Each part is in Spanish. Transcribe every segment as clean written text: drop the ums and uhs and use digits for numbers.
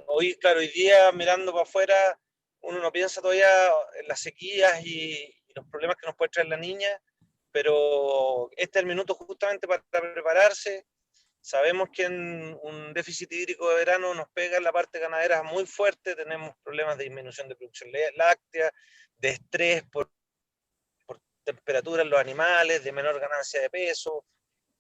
Hoy día mirando para afuera, uno no piensa todavía en las sequías y los problemas que nos puede traer la niña, pero este es el minuto justamente para prepararse. Sabemos que en un déficit hídrico de verano nos pega en la parte ganadera muy fuerte, tenemos problemas de disminución de producción láctea, de estrés por temperatura en los animales, de menor ganancia de peso.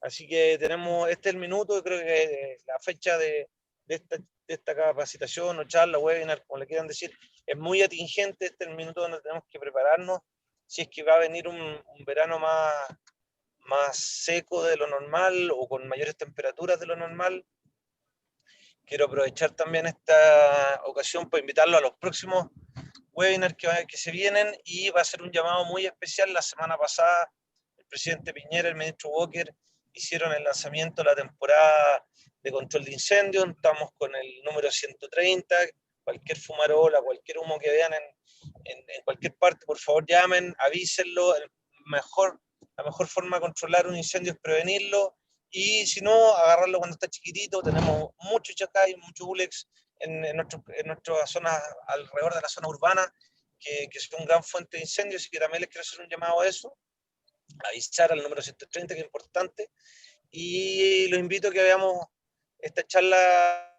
Así que este es el minuto, y creo que la fecha de esta capacitación o charla, webinar, como le quieran decir, es muy atingente. Este es el minuto donde tenemos que prepararnos si es que va a venir un verano más seco de lo normal o con mayores temperaturas de lo normal. Quiero aprovechar también esta ocasión para invitarlo a los próximos webinars que se vienen, y va a ser un llamado muy especial. La semana pasada el presidente Piñera, el ministro Walker hicieron el lanzamiento de la temporada de control de incendios. Estamos con el número 130. Cualquier fumarola, cualquier humo que vean en cualquier parte, por favor llamen, avísenlo. La mejor forma de controlar un incendio es prevenirlo, y si no, agarrarlo cuando está chiquitito. Tenemos mucho chacay, mucho ulex en nuestras zonas alrededor de la zona urbana, que son gran fuente de incendios, y que también les quiero hacer un llamado a eso, avisar al número 130, que es importante. Y los invito a que veamos esta charla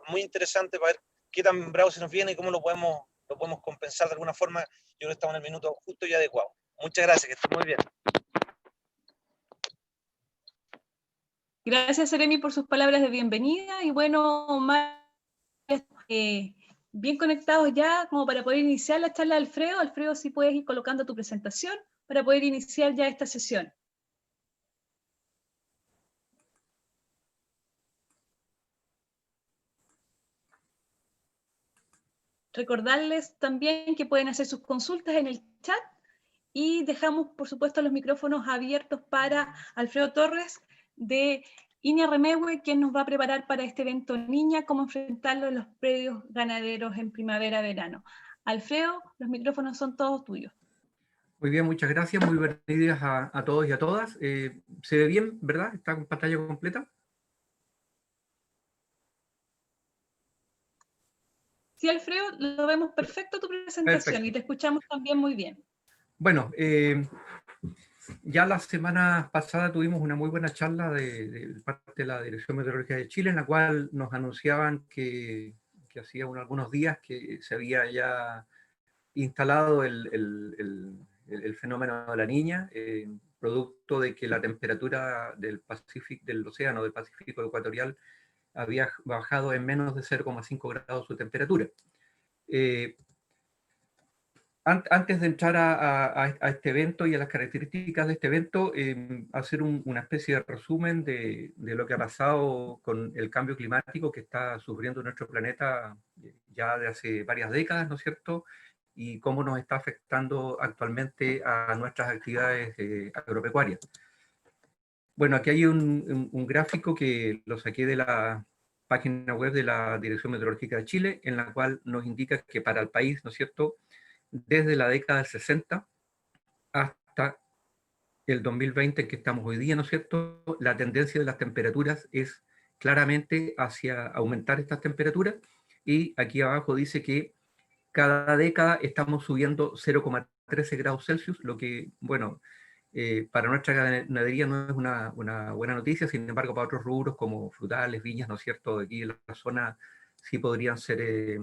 muy interesante para ver qué tan bravo se nos viene y cómo lo podemos compensar de alguna forma. Yo creo que estamos en el minuto justo y adecuado. Muchas gracias, que estén muy bien. Gracias, Seremi, por sus palabras de bienvenida. Y bueno, más bien conectados ya como para poder iniciar la charla de Alfredo. Alfredo, si puedes ir colocando tu presentación para poder iniciar ya esta sesión. Recordarles también que pueden hacer sus consultas en el chat, y dejamos, por supuesto, los micrófonos abiertos para Alfredo Torres de INEA Remegue, quien nos va a preparar para este evento Niña, cómo enfrentarlo en los predios ganaderos en primavera-verano. Alfredo, los micrófonos son todos tuyos. Muy bien, muchas gracias. Muy buenos días a todos y a todas. ¿Se ve bien, verdad? ¿Está en pantalla completa? Sí, Alfredo, lo vemos perfecto tu presentación. Perfecto. Y te escuchamos también muy bien. Bueno, ya la semana pasada tuvimos una muy buena charla de parte de la Dirección Meteorológica de Chile, en la cual nos anunciaban que hacía algunos días que se había ya instalado el fenómeno de la Niña, producto de que la temperatura del océano del Pacífico ecuatorial había bajado en menos de 0,5 grados su temperatura. Antes de entrar a este evento y a las características de este evento, hacer una especie de resumen de lo que ha pasado con el cambio climático que está sufriendo nuestro planeta ya de hace varias décadas, ¿no es cierto?, y cómo nos está afectando actualmente a nuestras actividades agropecuarias. Bueno, aquí hay un gráfico que lo saqué de la página web de la Dirección Meteorológica de Chile, en la cual nos indica que para el país, ¿no es cierto?, desde la década del 60 hasta el 2020, en que estamos hoy día, ¿no es cierto?, la tendencia de las temperaturas es claramente hacia aumentar estas temperaturas, y aquí abajo dice que cada década estamos subiendo 0,13 grados Celsius, lo que, bueno, para nuestra ganadería no es una buena noticia. Sin embargo, para otros rubros como frutales, viñas, ¿no es cierto?, aquí en la zona sí podrían ser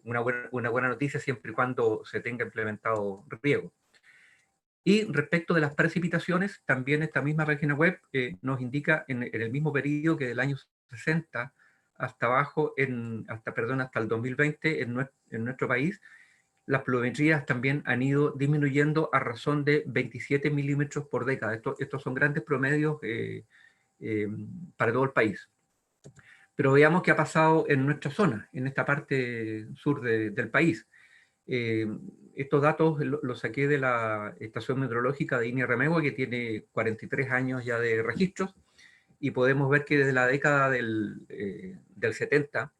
una buena noticia, siempre y cuando se tenga implementado riego. Y respecto de las precipitaciones, también esta misma página web nos indica en el mismo periodo que del año 60 hasta abajo, hasta el 2020 en nuestro país, las pluviometrías también han ido disminuyendo a razón de 27 milímetros por década. Estos son grandes promedios para todo el país. Pero veamos qué ha pasado en nuestra zona, en esta parte sur del país. Estos datos los saqué de la estación meteorológica de INEA Remegue, que tiene 43 años ya de registros, y podemos ver que desde la década del 70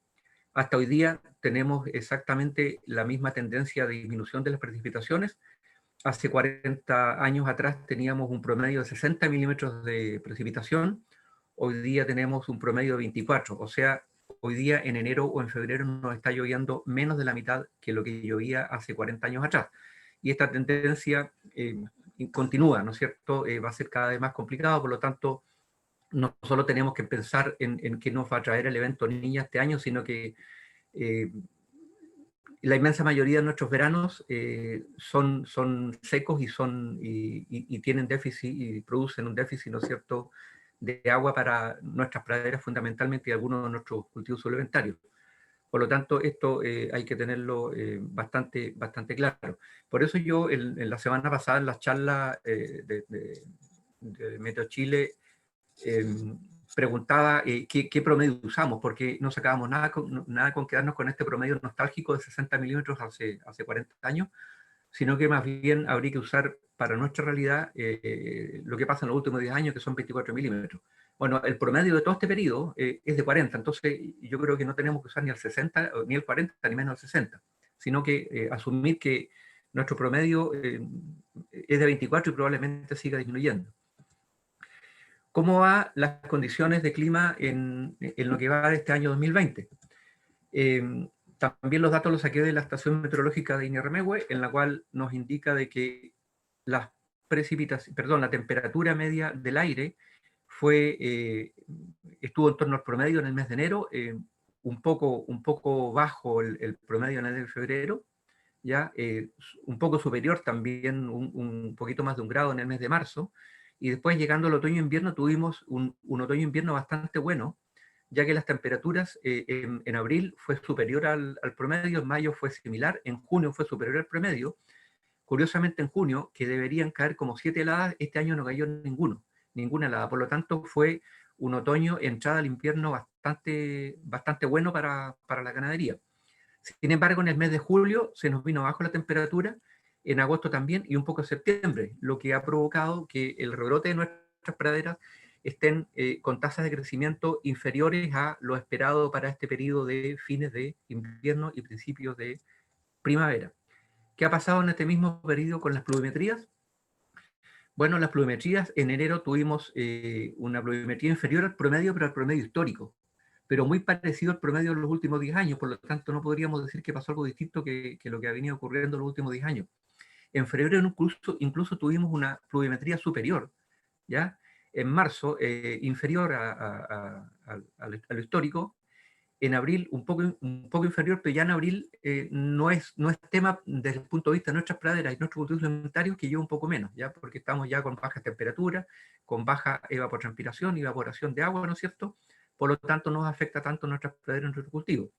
hasta hoy día tenemos exactamente la misma tendencia de disminución de las precipitaciones. Hace 40 años atrás teníamos un promedio de 60 milímetros de precipitación. hoy día tenemos un promedio de 24, o sea, hoy día en enero o en febrero nos está lloviendo menos de la mitad que lo que llovía hace 40 años atrás. Y esta tendencia continúa, ¿no es cierto? Va a ser cada vez más complicado, por lo tanto, no solo tenemos que pensar en qué nos va a traer el evento Niña este año, sino que la inmensa mayoría de nuestros veranos son secos y tienen déficit y producen un déficit, ¿no es cierto?, de agua para nuestras praderas fundamentalmente y algunos de nuestros cultivos suplementarios. Por lo tanto, esto hay que tenerlo bastante claro. Por eso yo en la semana pasada en las charlas de Meteo Chile preguntaba qué promedio usamos, porque no sacábamos nada con quedarnos con este promedio nostálgico de 60 milímetros hace 40 años, sino que más bien habría que usar para nuestra realidad lo que pasa en los últimos 10 años, que son 24 milímetros. Bueno, el promedio de todo este periodo es de 40, entonces yo creo que no tenemos que usar ni el 60, ni el 40, ni menos el 60, sino que asumir que nuestro promedio es de 24 y probablemente siga disminuyendo. ¿Cómo van las condiciones de clima en lo que va de este año 2020? También los datos los saqué de la estación meteorológica de Inierremehue, en la cual nos indica de que la temperatura media del aire estuvo en torno al promedio en el mes de enero, un poco bajo el promedio en el mes de febrero, ya un poco superior también, un poquito más de 1 grado en el mes de marzo, y después llegando al otoño-invierno tuvimos un otoño-invierno bastante bueno, ya que las temperaturas en abril fue superior al promedio, en mayo fue similar, en junio fue superior al promedio. Curiosamente en junio, que deberían caer como 7 heladas, este año no cayó ninguna helada, por lo tanto fue un otoño, entrada al invierno bastante bueno para la ganadería. Sin embargo, en el mes de julio se nos vino abajo la temperatura, en agosto también y un poco en septiembre, lo que ha provocado que el rebrote de nuestras praderas estén con tasas de crecimiento inferiores a lo esperado para este periodo de fines de invierno y principios de primavera. ¿Qué ha pasado en este mismo periodo con las pluviometrías? Bueno, las pluviometrías, en enero tuvimos una pluviometría inferior al promedio, pero al promedio histórico, pero muy parecido al promedio de los últimos 10 años, por lo tanto no podríamos decir que pasó algo distinto que lo que ha venido ocurriendo en los últimos 10 años. En febrero incluso tuvimos una pluviometría superior, ¿ya? En marzo, inferior a lo histórico. En abril, un poco inferior, pero ya en abril no es tema desde el punto de vista de nuestras praderas y nuestros cultivos alimentarios, que lleva un poco menos, ¿ya? Porque estamos ya con bajas temperaturas, con baja evapotranspiración y evaporación de agua, ¿no es cierto? Por lo tanto, no nos afecta tanto nuestras praderas y nuestros cultivos.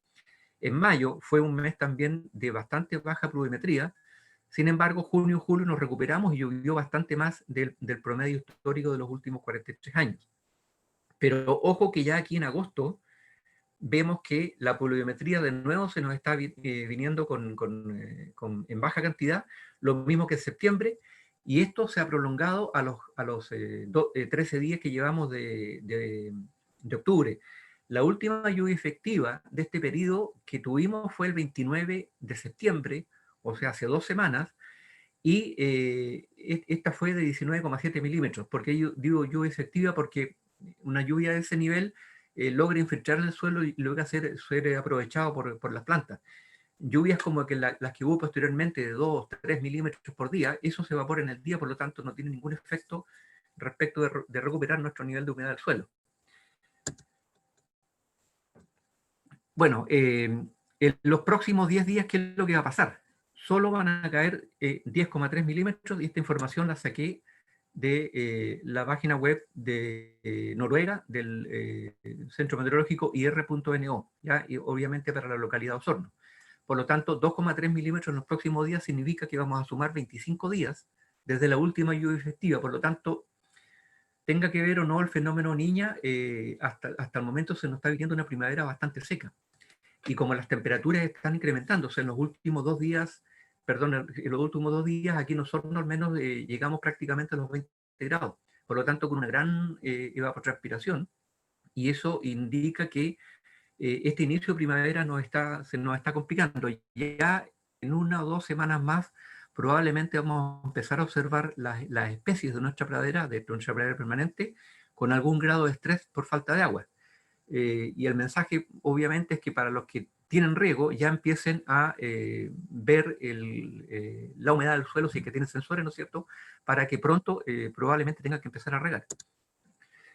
En mayo fue un mes también de bastante baja pluviometría. Sin embargo, junio y julio nos recuperamos y llovió bastante más del promedio histórico de los últimos 43 años. Pero ojo que ya aquí en agosto vemos que la pluviometría de nuevo se nos está viniendo en baja cantidad, lo mismo que en septiembre, y esto se ha prolongado a los 13 días que llevamos de octubre. La última lluvia efectiva de este periodo que tuvimos fue el 29 de septiembre, o sea, hace 2 semanas, y esta fue de 19,7 milímetros. ¿Por qué yo digo lluvia efectiva? Porque una lluvia de ese nivel logra infiltrar en el suelo y logra ser aprovechado por las plantas. Lluvias como las que hubo posteriormente de 2, 3 milímetros por día, eso se evapora en el día, por lo tanto no tiene ningún efecto respecto de recuperar nuestro nivel de humedad del suelo. Bueno, en los próximos 10 días, ¿qué es lo que va a pasar? Solo van a caer 10,3 milímetros, y esta información la saqué de la página web de Noruega, del Centro Meteorológico IR.NO, ¿ya? Y obviamente para la localidad de Osorno. Por lo tanto, 2,3 milímetros en los próximos días significa que vamos a sumar 25 días desde la última lluvia efectiva. Por lo tanto, tenga que ver o no el fenómeno Niña, hasta el momento se nos está viviendo una primavera bastante seca. Y como las temperaturas están incrementándose en los últimos 2 días, aquí nosotros al menos llegamos prácticamente a los 20 grados. Por lo tanto, con una gran evapotranspiración, y eso indica que este inicio de primavera se nos está complicando. Ya en 1 o 2 semanas más, probablemente vamos a empezar a observar las especies de nuestra pradera permanente, con algún grado de estrés por falta de agua. Y el mensaje obviamente es que para los que tienen riego ya empiecen a ver la humedad del suelo, si es que tienen sensores, ¿no es cierto?, para que pronto probablemente tengan que empezar a regar.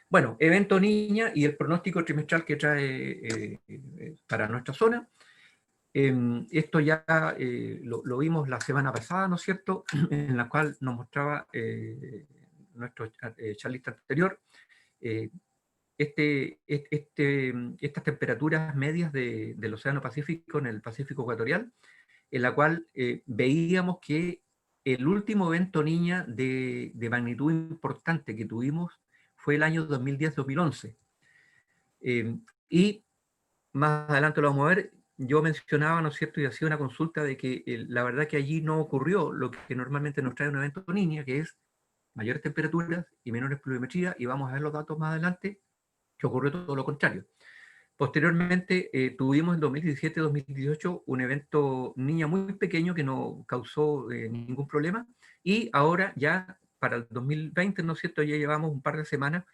Bueno, evento Niña y el pronóstico trimestral que trae para nuestra zona. Esto ya lo vimos la semana pasada, ¿no es cierto?, en la cual nos mostraba nuestro charlista anterior estas temperaturas medias del Océano Pacífico en el Pacífico Ecuatorial, en la cual veíamos que el último evento Niña de magnitud importante que tuvimos fue el año 2010-2011. Y más adelante lo vamos a ver. Yo mencionaba, ¿no es cierto?, y hacía una consulta de que la verdad que allí no ocurrió lo que normalmente nos trae un evento Niña, que es mayores temperaturas y menores pluviometría, y vamos a ver los datos más adelante, que ocurrió todo lo contrario. Posteriormente tuvimos en 2017-2018 un evento Niña muy pequeño que no causó ningún problema, y ahora ya para el 2020, ¿no es cierto?, ya llevamos un par de semanas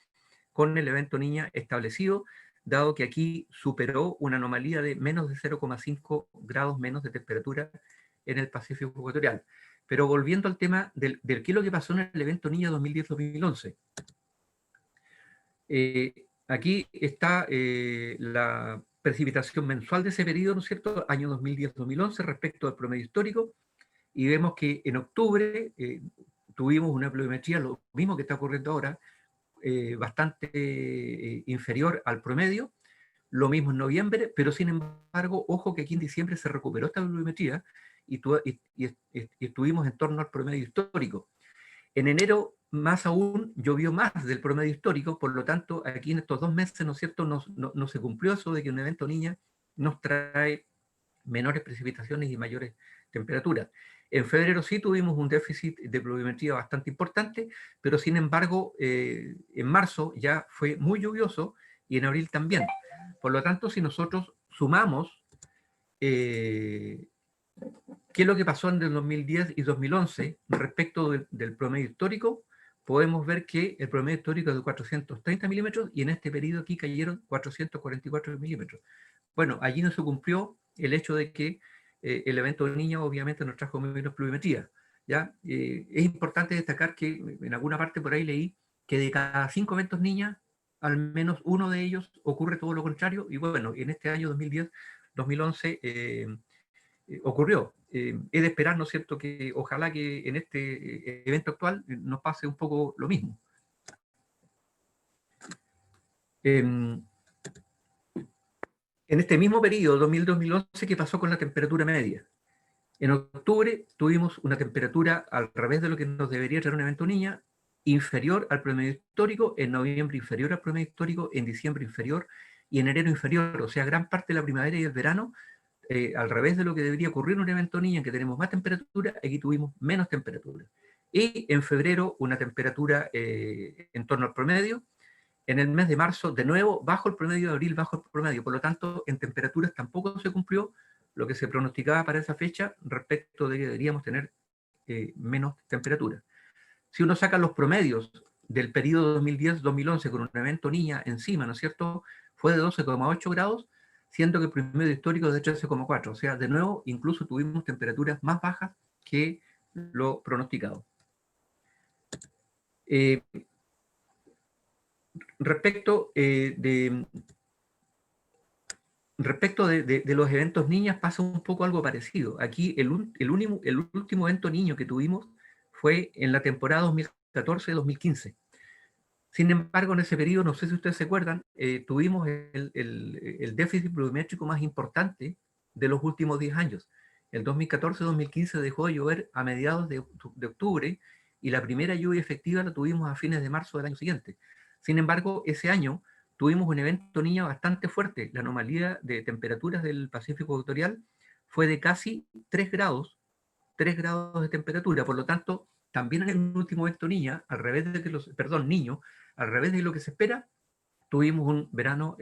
con el evento Niña establecido, dado que aquí superó una anomalía de menos de 0,5 grados menos de temperatura en el Pacífico Ecuatorial. Pero volviendo al tema del qué es lo que pasó en el evento Niña 2010-2011. Aquí está la precipitación mensual de ese periodo, ¿no es cierto?, año 2010-2011 respecto al promedio histórico, y vemos que en octubre tuvimos una pluviometría, lo mismo que está ocurriendo ahora, bastante inferior al promedio, lo mismo en noviembre, pero sin embargo, ojo que aquí en diciembre se recuperó esta pluviometría y estuvimos en torno al promedio histórico. En enero, más aún, llovió más del promedio histórico, por lo tanto, aquí en estos 2 meses, ¿no es cierto?, no se cumplió eso de que un evento Niña nos trae menores precipitaciones y mayores temperaturas. En febrero sí tuvimos un déficit de pluviometría bastante importante, pero sin embargo, en marzo ya fue muy lluvioso y en abril también. Por lo tanto, si nosotros sumamos qué es lo que pasó en el 2010 y 2011 respecto del promedio histórico, podemos ver que el promedio histórico es de 430 milímetros y en este periodo aquí cayeron 444 milímetros. Bueno, allí no se cumplió el hecho de que el evento de Niña obviamente nos trajo menos pluviometría, ¿ya? Es importante destacar que en alguna parte por ahí leí que de cada 5 eventos Niña, al menos uno de ellos ocurre todo lo contrario, y bueno, en este año 2010-2011 ocurrió. Es de esperar, ¿no es cierto?, que ojalá que en este evento actual nos pase un poco lo mismo. En este mismo periodo, 2000-2011, ¿qué pasó con la temperatura media? En octubre tuvimos una temperatura al revés de lo que nos debería traer un evento Niña, inferior al promedio histórico, en noviembre inferior al promedio histórico, en diciembre inferior y en enero inferior. O sea, gran parte de la primavera y el verano, al revés de lo que debería ocurrir en un evento Niña, en que tenemos más temperatura, aquí tuvimos menos temperatura. Y en febrero una temperatura en torno al promedio. En el mes de marzo, de nuevo, bajo el promedio, de abril bajo el promedio. Por lo tanto, en temperaturas tampoco se cumplió lo que se pronosticaba para esa fecha respecto de que deberíamos tener menos temperatura. Si uno saca los promedios del periodo 2010-2011 con un evento Niña encima, ¿no es cierto?, fue de 12,8 grados, siendo que el promedio histórico es de 13,4. O sea, de nuevo, incluso tuvimos temperaturas más bajas que lo pronosticado. Respecto de los eventos niñas pasa un poco algo parecido. Aquí el último evento niño que tuvimos fue en la temporada 2014-2015. Sin embargo, en ese periodo, no sé si ustedes se acuerdan, tuvimos el déficit pluviométrico más importante de los últimos 10 años. El 2014-2015 dejó de llover a mediados de octubre y la primera lluvia efectiva la tuvimos a fines de marzo del año siguiente. Sin embargo, ese año tuvimos un evento Niña bastante fuerte. La anomalía de temperaturas del Pacífico Ecuatorial fue de casi 3 grados de temperatura. Por lo tanto, también en el último evento Niña, al revés de que Niño, al revés de lo que se espera, tuvimos un verano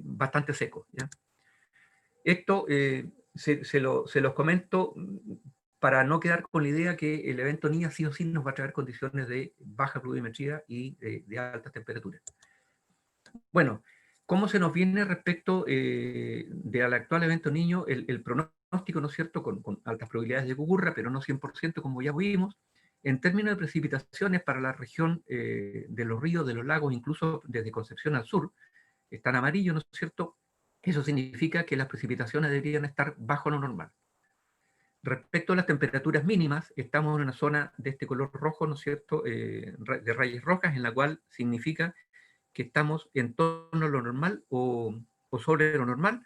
bastante seco, ¿ya? Esto se los comento para no quedar con la idea que el evento Niña sí o sí nos va a traer condiciones de baja pluviometría y de altas temperaturas. Bueno, ¿cómo se nos viene respecto del actual evento Niño? El pronóstico, ¿no es cierto?, con altas probabilidades de que ocurra, pero no 100% como ya vimos. En términos de precipitaciones para la región de los ríos, de los lagos, incluso desde Concepción al sur, están amarillos, ¿no es cierto? Eso significa que las precipitaciones deberían estar bajo lo normal. Respecto a las temperaturas mínimas, estamos en una zona de este color rojo, ¿no es cierto?, de rayas rojas, en la cual significa que estamos en torno a lo normal o sobre lo normal.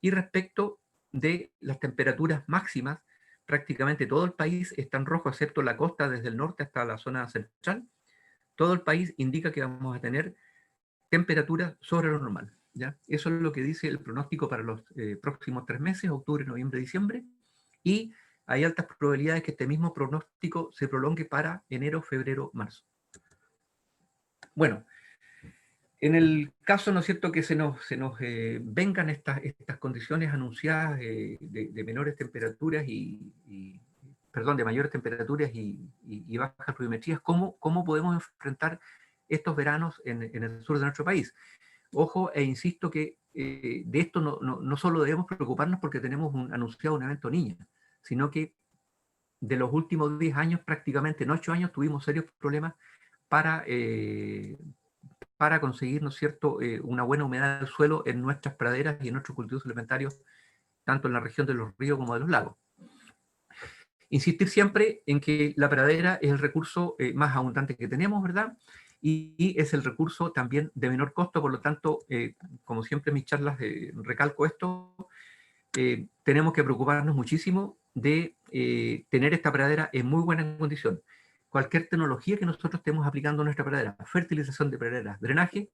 Y respecto de las temperaturas máximas, prácticamente todo el país está en rojo, excepto la costa desde el norte hasta la zona central. Todo el país indica que vamos a tener temperaturas sobre lo normal, ¿ya? Eso es lo que dice el pronóstico para los próximos 3 meses, octubre, noviembre, diciembre, y hay altas probabilidades que este mismo pronóstico se prolongue para enero, febrero, marzo. Bueno, en el caso, ¿no es cierto?, que se nos vengan estas condiciones anunciadas de menores temperaturas perdón, de mayores temperaturas y bajas pluviometrías, ¿cómo podemos enfrentar estos veranos en el sur de nuestro país? Ojo, e insisto que de esto no solo debemos preocuparnos porque tenemos anunciado un evento Niña, sino que de los últimos 10 años, prácticamente en 8 años, tuvimos serios problemas para conseguir, ¿no es cierto?, una buena humedad del suelo en nuestras praderas y en nuestros cultivos alimentarios, tanto en la región de los ríos como de los lagos. Insistir siempre en que la pradera es el recurso más abundante que tenemos, ¿verdad? Y es el recurso también de menor costo, por lo tanto, como siempre en mis charlas recalco esto, tenemos que preocuparnos muchísimo de tener esta pradera en muy buena condición. Cualquier tecnología que nosotros estemos aplicando en nuestra pradera, fertilización de praderas, drenaje,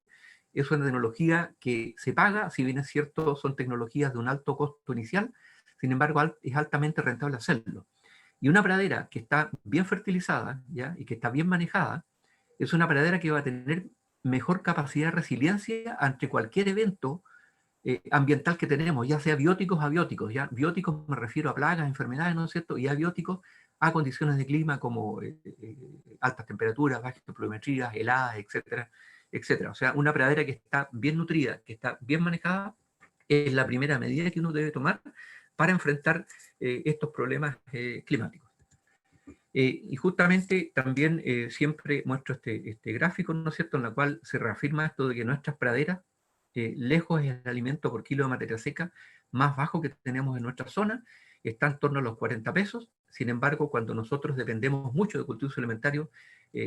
es una tecnología que se paga, si bien es cierto, son tecnologías de un alto costo inicial, sin embargo, es altamente rentable hacerlo. Y una pradera que está bien fertilizada, ¿ya?, y que está bien manejada, es una pradera que va a tener mejor capacidad de resiliencia ante cualquier evento ambiental que tenemos, ya sea bióticos o abióticos. Ya bióticos me refiero a plagas, enfermedades, ¿no es cierto? Y abióticos a condiciones de clima como altas temperaturas, bajas pluviometrías, heladas, etcétera, etcétera. O sea, una pradera que está bien nutrida, que está bien manejada, es la primera medida que uno debe tomar para enfrentar estos problemas climáticos. Y justamente también siempre muestro este gráfico, ¿no es cierto?, en la cual se reafirma esto de que nuestras praderas, lejos es el alimento por kilo de materia seca más bajo que tenemos en nuestra zona, está en torno a los 40 pesos. Sin embargo, cuando nosotros dependemos mucho de cultivos alimentarios,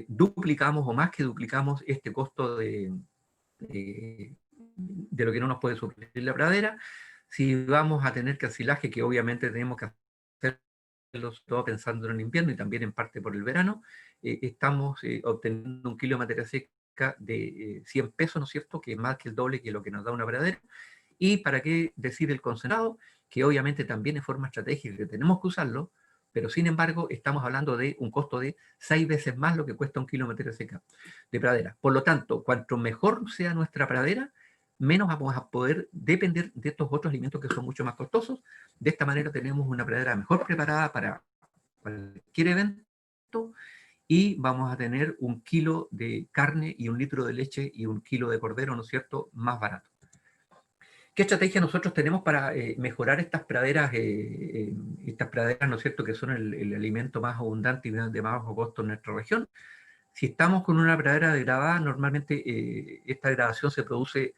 duplicamos o más que duplicamos este costo de lo que no nos puede suplir la pradera. Si vamos a tener calcilaje, que obviamente tenemos que hacer, todo pensando en el invierno y también en parte por el verano, estamos obteniendo un kilo de materia seca de 100 pesos, ¿no es cierto?, que es más que el doble que lo que nos da una pradera. Y para qué decir el concentrado, que obviamente también es forma estratégica que tenemos que usarlo, pero sin embargo estamos hablando de un costo de 6 veces más lo que cuesta un kilo de materia seca de pradera. Por lo tanto, cuanto mejor sea nuestra pradera, menos vamos a poder depender de estos otros alimentos que son mucho más costosos. De esta manera tenemos una pradera mejor preparada para cualquier evento y vamos a tener 1 kilo de carne y 1 litro de leche y 1 kilo de cordero, ¿no es cierto?, más barato. ¿Qué estrategia nosotros tenemos para mejorar estas praderas, ¿no es cierto?, que son el alimento más abundante y de más bajo costo en nuestra región? Si estamos con una pradera degradada, normalmente esta degradación se produce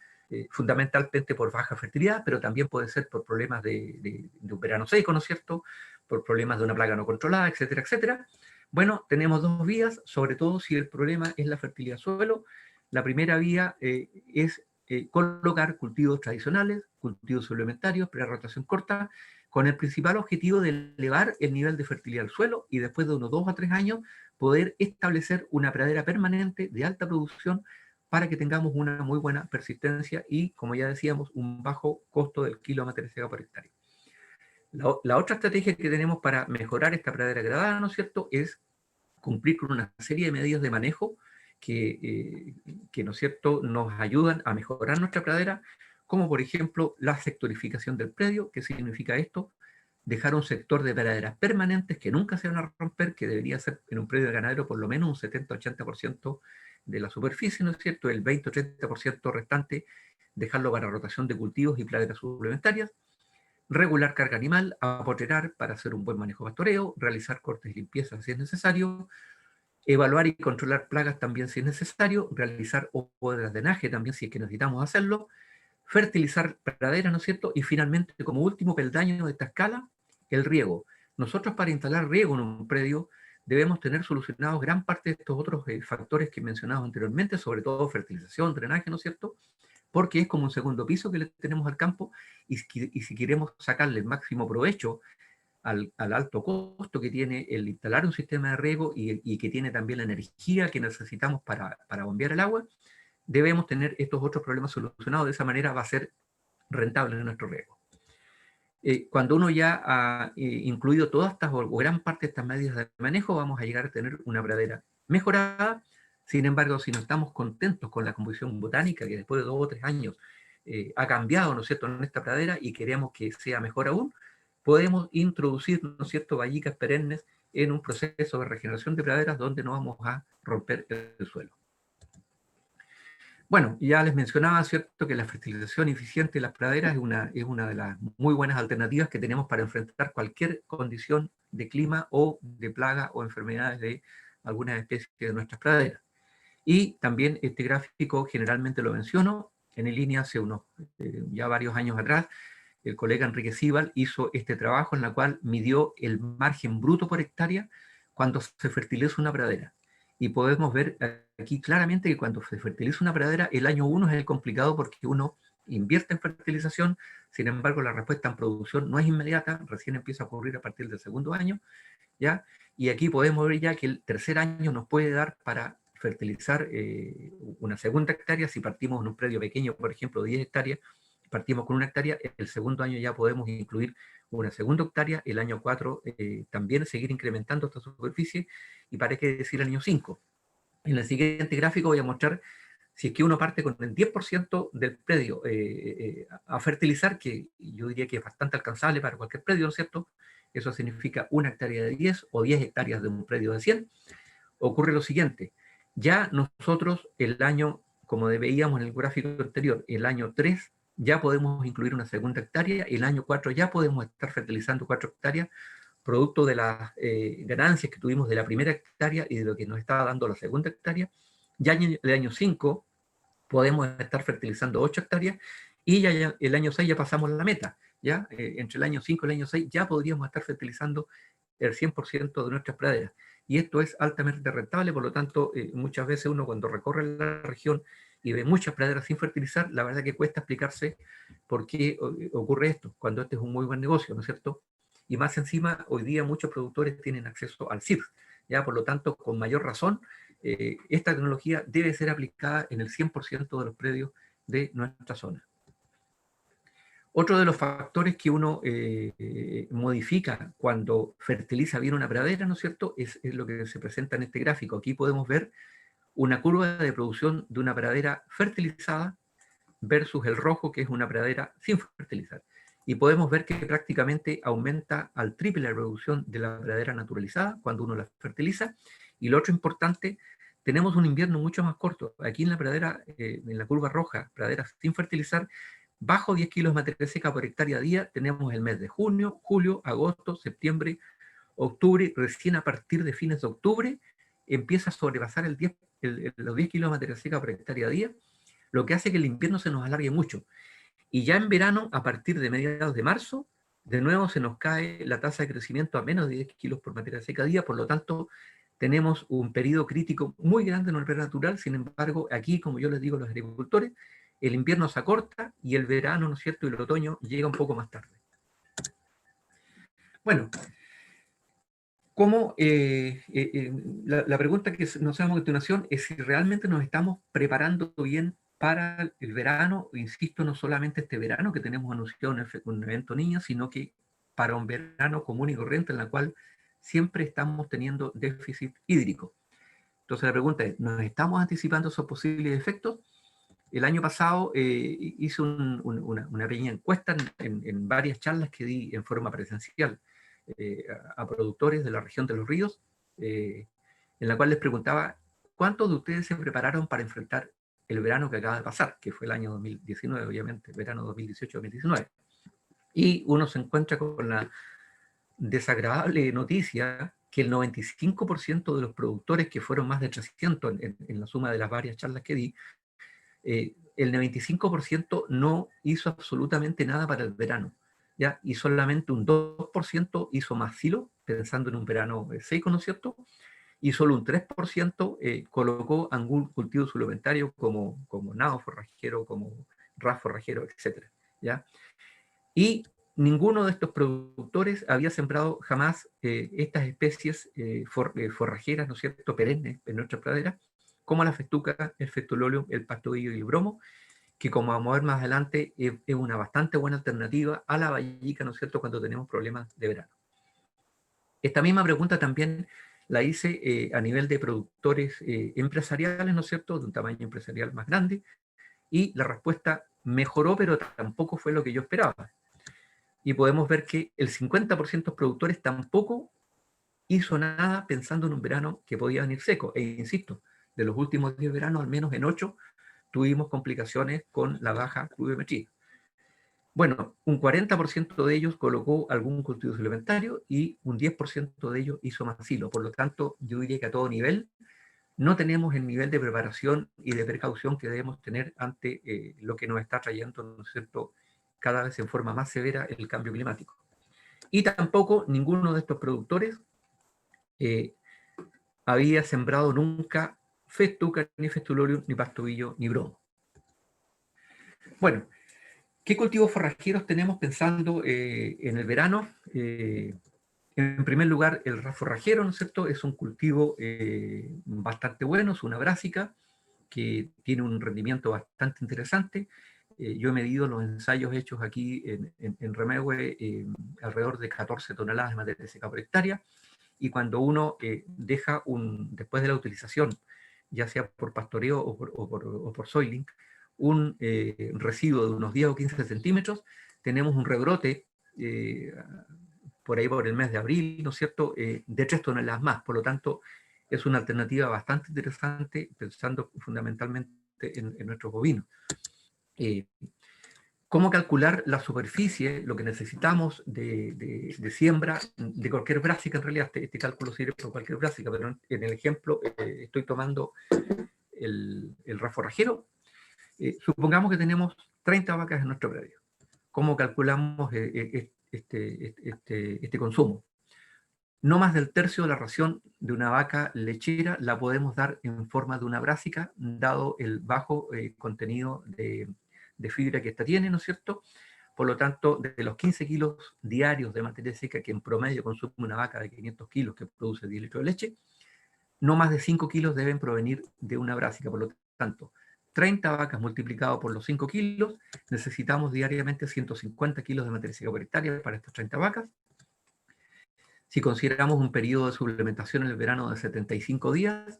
fundamentalmente por baja fertilidad, pero también puede ser por problemas de un verano seco, ¿no es cierto?, por problemas de una plaga no controlada, etcétera, etcétera. Bueno, tenemos 2 vías, sobre todo si el problema es la fertilidad del suelo. La primera vía es colocar cultivos tradicionales, cultivos suplementarios, pre-rotación corta, con el principal objetivo de elevar el nivel de fertilidad del suelo y después de unos 2 a 3 años poder establecer una pradera permanente de alta producción para que tengamos una muy buena persistencia y, como ya decíamos, un bajo costo del kilo de materia seca por hectárea. La otra estrategia que tenemos para mejorar esta pradera degradada, ¿no es cierto?, es cumplir con una serie de medidas de manejo que ¿no es cierto?, nos ayudan a mejorar nuestra pradera, como por ejemplo la sectorificación del predio. ¿Qué significa esto? dejar un sector de praderas permanentes que nunca se van a romper, que debería ser en un predio de ganadero por lo menos un 70-80% de la superficie, ¿no es cierto? El 20-30% restante, dejarlo para rotación de cultivos y praderas suplementarias, regular carga animal, apotrerar para hacer un buen manejo pastoreo, realizar cortes y limpiezas si es necesario, evaluar y controlar plagas también si es necesario, realizar podas de drenaje también si es que necesitamos hacerlo, fertilizar praderas, ¿no es cierto? Y finalmente, como último peldaño de esta escala, el riego. Nosotros para instalar riego en un predio debemos tener solucionados gran parte de estos otros factores que mencionamos anteriormente, sobre todo fertilización, drenaje, ¿no es cierto? Porque es como un segundo piso que le tenemos al campo y si queremos sacarle el máximo provecho al alto costo que tiene el instalar un sistema de riego y que tiene también la energía que necesitamos para bombear el agua, debemos tener estos otros problemas solucionados. De esa manera va a ser rentable nuestro riego. Cuando uno ya ha incluido todas estas o gran parte de estas medidas de manejo, vamos a llegar a tener una pradera mejorada. Sin embargo, si no estamos contentos con la composición botánica, que después de 2 o 3 años ha cambiado, ¿no es cierto?, en esta pradera y queremos que sea mejor aún, podemos introducir, ¿no es cierto?, vallicas perennes en un proceso de regeneración de praderas donde no vamos a romper el suelo. Bueno, ya les mencionaba, ¿cierto?, que la fertilización eficiente de las praderas es una de las muy buenas alternativas que tenemos para enfrentar cualquier condición de clima o de plaga o enfermedades de algunas especies de nuestras praderas. Y también este gráfico generalmente lo menciono, en línea hace unos ya varios años atrás, el colega Enrique Cíbal hizo este trabajo en el cual midió el margen bruto por hectárea cuando se fertiliza una pradera. Y podemos ver aquí claramente que cuando se fertiliza una pradera, el año 1 es el complicado porque uno invierte en fertilización, sin embargo la respuesta en producción no es inmediata, recién empieza a ocurrir a partir del segundo año, ¿ya? Y aquí podemos ver ya que el tercer año nos puede dar para fertilizar una segunda hectárea. Si partimos en un predio pequeño, por ejemplo, de 10 hectáreas, partimos con 1 hectárea, el segundo año ya podemos incluir una segunda hectárea, el año 4 también seguir incrementando esta superficie, y para qué decir el año 5. En el siguiente gráfico voy a mostrar si es que uno parte con el 10% del predio a fertilizar, que yo diría que es bastante alcanzable para cualquier predio, ¿no es cierto? Eso significa 1 hectárea de 10 o 10 hectáreas de un predio de 100. Ocurre lo siguiente, ya nosotros el año, como veíamos en el gráfico anterior, el año 3 ya podemos incluir una segunda hectárea, el año 4 ya podemos estar fertilizando 4 hectáreas, producto de las ganancias que tuvimos de la primera hectárea y de lo que nos estaba dando la segunda hectárea. Ya en el año 5 podemos estar fertilizando 8 hectáreas y ya el año 6 ya pasamos la meta. ¿Ya? Entre el año 5 y el año 6 ya podríamos estar fertilizando el 100% de nuestras praderas. Y esto es altamente rentable, por lo tanto, muchas veces uno cuando recorre la región y ve muchas praderas sin fertilizar, la verdad que cuesta explicarse por qué ocurre esto, cuando este es un muy buen negocio, ¿no es cierto? Y más encima, hoy día muchos productores tienen acceso al CIRS, ¿ya? Por lo tanto, con mayor razón, esta tecnología debe ser aplicada en el 100% de los predios de nuestra zona. Otro de los factores que uno modifica cuando fertiliza bien una pradera, ¿no es cierto?, es lo que se presenta en este gráfico. Aquí podemos ver una curva de producción de una pradera fertilizada versus el rojo, que es una pradera sin fertilizar. Y podemos ver que prácticamente aumenta al triple la producción de la pradera naturalizada cuando uno la fertiliza. Y lo otro importante, tenemos un invierno mucho más corto. Aquí en la pradera, en la curva roja, praderas sin fertilizar, bajo 10 kilos de materia seca por hectárea día, tenemos el mes de junio, julio, agosto, septiembre, octubre. Recién a partir de fines de octubre empieza a sobrepasar los 10 kilos de materia seca por hectárea día, lo que hace que el invierno se nos alargue mucho. Y ya en verano, a partir de mediados de marzo, de nuevo se nos cae la tasa de crecimiento a menos de 10 kilos por materia seca día, por lo tanto, tenemos un periodo crítico muy grande en el verano natural. Sin embargo, aquí, como yo les digo a los agricultores, el invierno se acorta y el verano, ¿no es cierto?, y el otoño llega un poco más tarde. Bueno, ¿cómo, la pregunta que nos hacemos a continuación es si realmente nos estamos preparando bien para el verano, insisto, no solamente este verano que tenemos anunciado en un evento niño, sino que para un verano común y corriente en la cual siempre estamos teniendo déficit hídrico. Entonces la pregunta es, ¿nos estamos anticipando esos posibles efectos? El año pasado hice una pequeña encuesta en varias charlas que di en forma presencial a productores de la región de los ríos, en la cual les preguntaba cuántos de ustedes se prepararon para enfrentar el verano que acaba de pasar, que fue el año 2019, obviamente, verano 2018-2019. Y uno se encuentra con la desagradable noticia que el 95% de los productores, que fueron más de 300 en la suma de las varias charlas que di, el 95% no hizo absolutamente nada para el verano, ¿ya? Y solamente un 2% hizo más silo, pensando en un verano seco, ¿no es cierto? Y solo un 3% colocó algún cultivo suplementario como nado forrajero, como ras forrajero, etc. ¿Ya? Y ninguno de estos productores había sembrado jamás estas especies forrajeras, ¿no es cierto?, perennes en nuestra pradera, como la festuca, el festulolio, el pastoillo y el bromo, que como vamos a ver más adelante es una bastante buena alternativa a la vallica, ¿no es cierto?, cuando tenemos problemas de verano. Esta misma pregunta también la hice a nivel de productores empresariales, ¿no es cierto?, de un tamaño empresarial más grande, y la respuesta mejoró, pero tampoco fue lo que yo esperaba. Y podemos ver que el 50% de los productores tampoco hizo nada pensando en un verano que podía venir seco. E insisto, de los últimos 10 veranos, al menos en 8, tuvimos complicaciones con la baja pluviometría. Bueno, un 40% de ellos colocó algún cultivo suplementario y un 10% de ellos hizo más silo. Por lo tanto, yo diría que a todo nivel no tenemos el nivel de preparación y de precaución que debemos tener ante lo que nos está trayendo, ¿no es cierto?, cada vez en forma más severa el cambio climático. Y tampoco ninguno de estos productores había sembrado nunca festuca, ni festulorium, ni pastobillo, ni bromo. Bueno, ¿qué cultivos forrajeros tenemos pensando en el verano? En primer lugar, el ras forrajero, ¿no es cierto? Es un cultivo bastante bueno, es una brásica que tiene un rendimiento bastante interesante. Yo he medido los ensayos hechos aquí en Remegue alrededor de 14 toneladas de materia seca por hectárea, y cuando uno deja después de la utilización, ya sea por pastoreo o por soiling, un residuo de unos 10 o 15 centímetros, tenemos un rebrote por ahí por el mes de abril, ¿no es cierto?, de 3 toneladas más. Por lo tanto, es una alternativa bastante interesante, pensando fundamentalmente en nuestros bovinos. ¿Cómo calcular la superficie, lo que necesitamos de siembra de cualquier brásica? En realidad, este cálculo sirve para cualquier brásica, pero en el ejemplo estoy tomando el ras forrajero. Supongamos que tenemos 30 vacas en nuestro predio. ¿Cómo calculamos este consumo? No más del tercio de la ración de una vaca lechera la podemos dar en forma de una brásica, dado el bajo contenido de fibra que esta tiene, ¿no es cierto? Por lo tanto, de los 15 kilos diarios de materia seca que en promedio consume una vaca de 500 kilos que produce 10 litros de leche, no más de 5 kilos deben provenir de una brásica. Por lo tanto, 30 vacas multiplicado por los 5 kilos, necesitamos diariamente 150 kilos de materia seca por hectárea para estas 30 vacas. Si consideramos un periodo de suplementación en el verano de 75 días,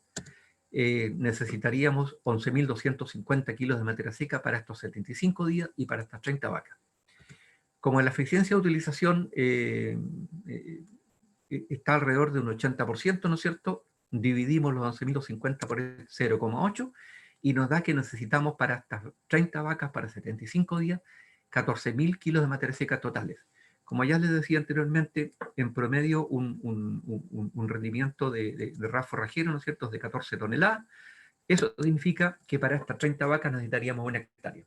necesitaríamos 11.250 kilos de materia seca para estos 75 días y para estas 30 vacas. Como la eficiencia de utilización está alrededor de un 80%, ¿no es cierto?, dividimos los 11.250 por 0,8 y nos da que necesitamos para estas 30 vacas, para 75 días, 14.000 kilos de materia seca totales. Como ya les decía anteriormente, en promedio un rendimiento de ras forrajero, ¿no es cierto?, de 14 toneladas. Eso significa que para estas 30 vacas necesitaríamos una hectárea.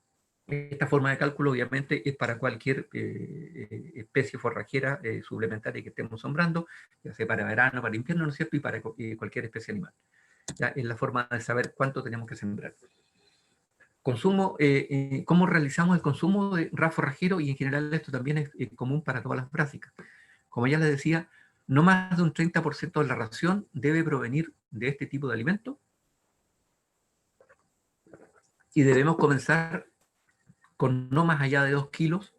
Esta forma de cálculo obviamente es para cualquier especie forrajera suplementaria que estemos sembrando, ya sea para verano, para invierno, ¿no es cierto?, y para cualquier especie animal. Ya es la forma de saber cuánto tenemos que sembrar. Consumo, ¿cómo realizamos el consumo de ras forrajero? Y en general esto también es común para todas las brásicas. Como ya les decía, no más de un 30% de la ración debe provenir de este tipo de alimento, y debemos comenzar con no más allá de 2 kilos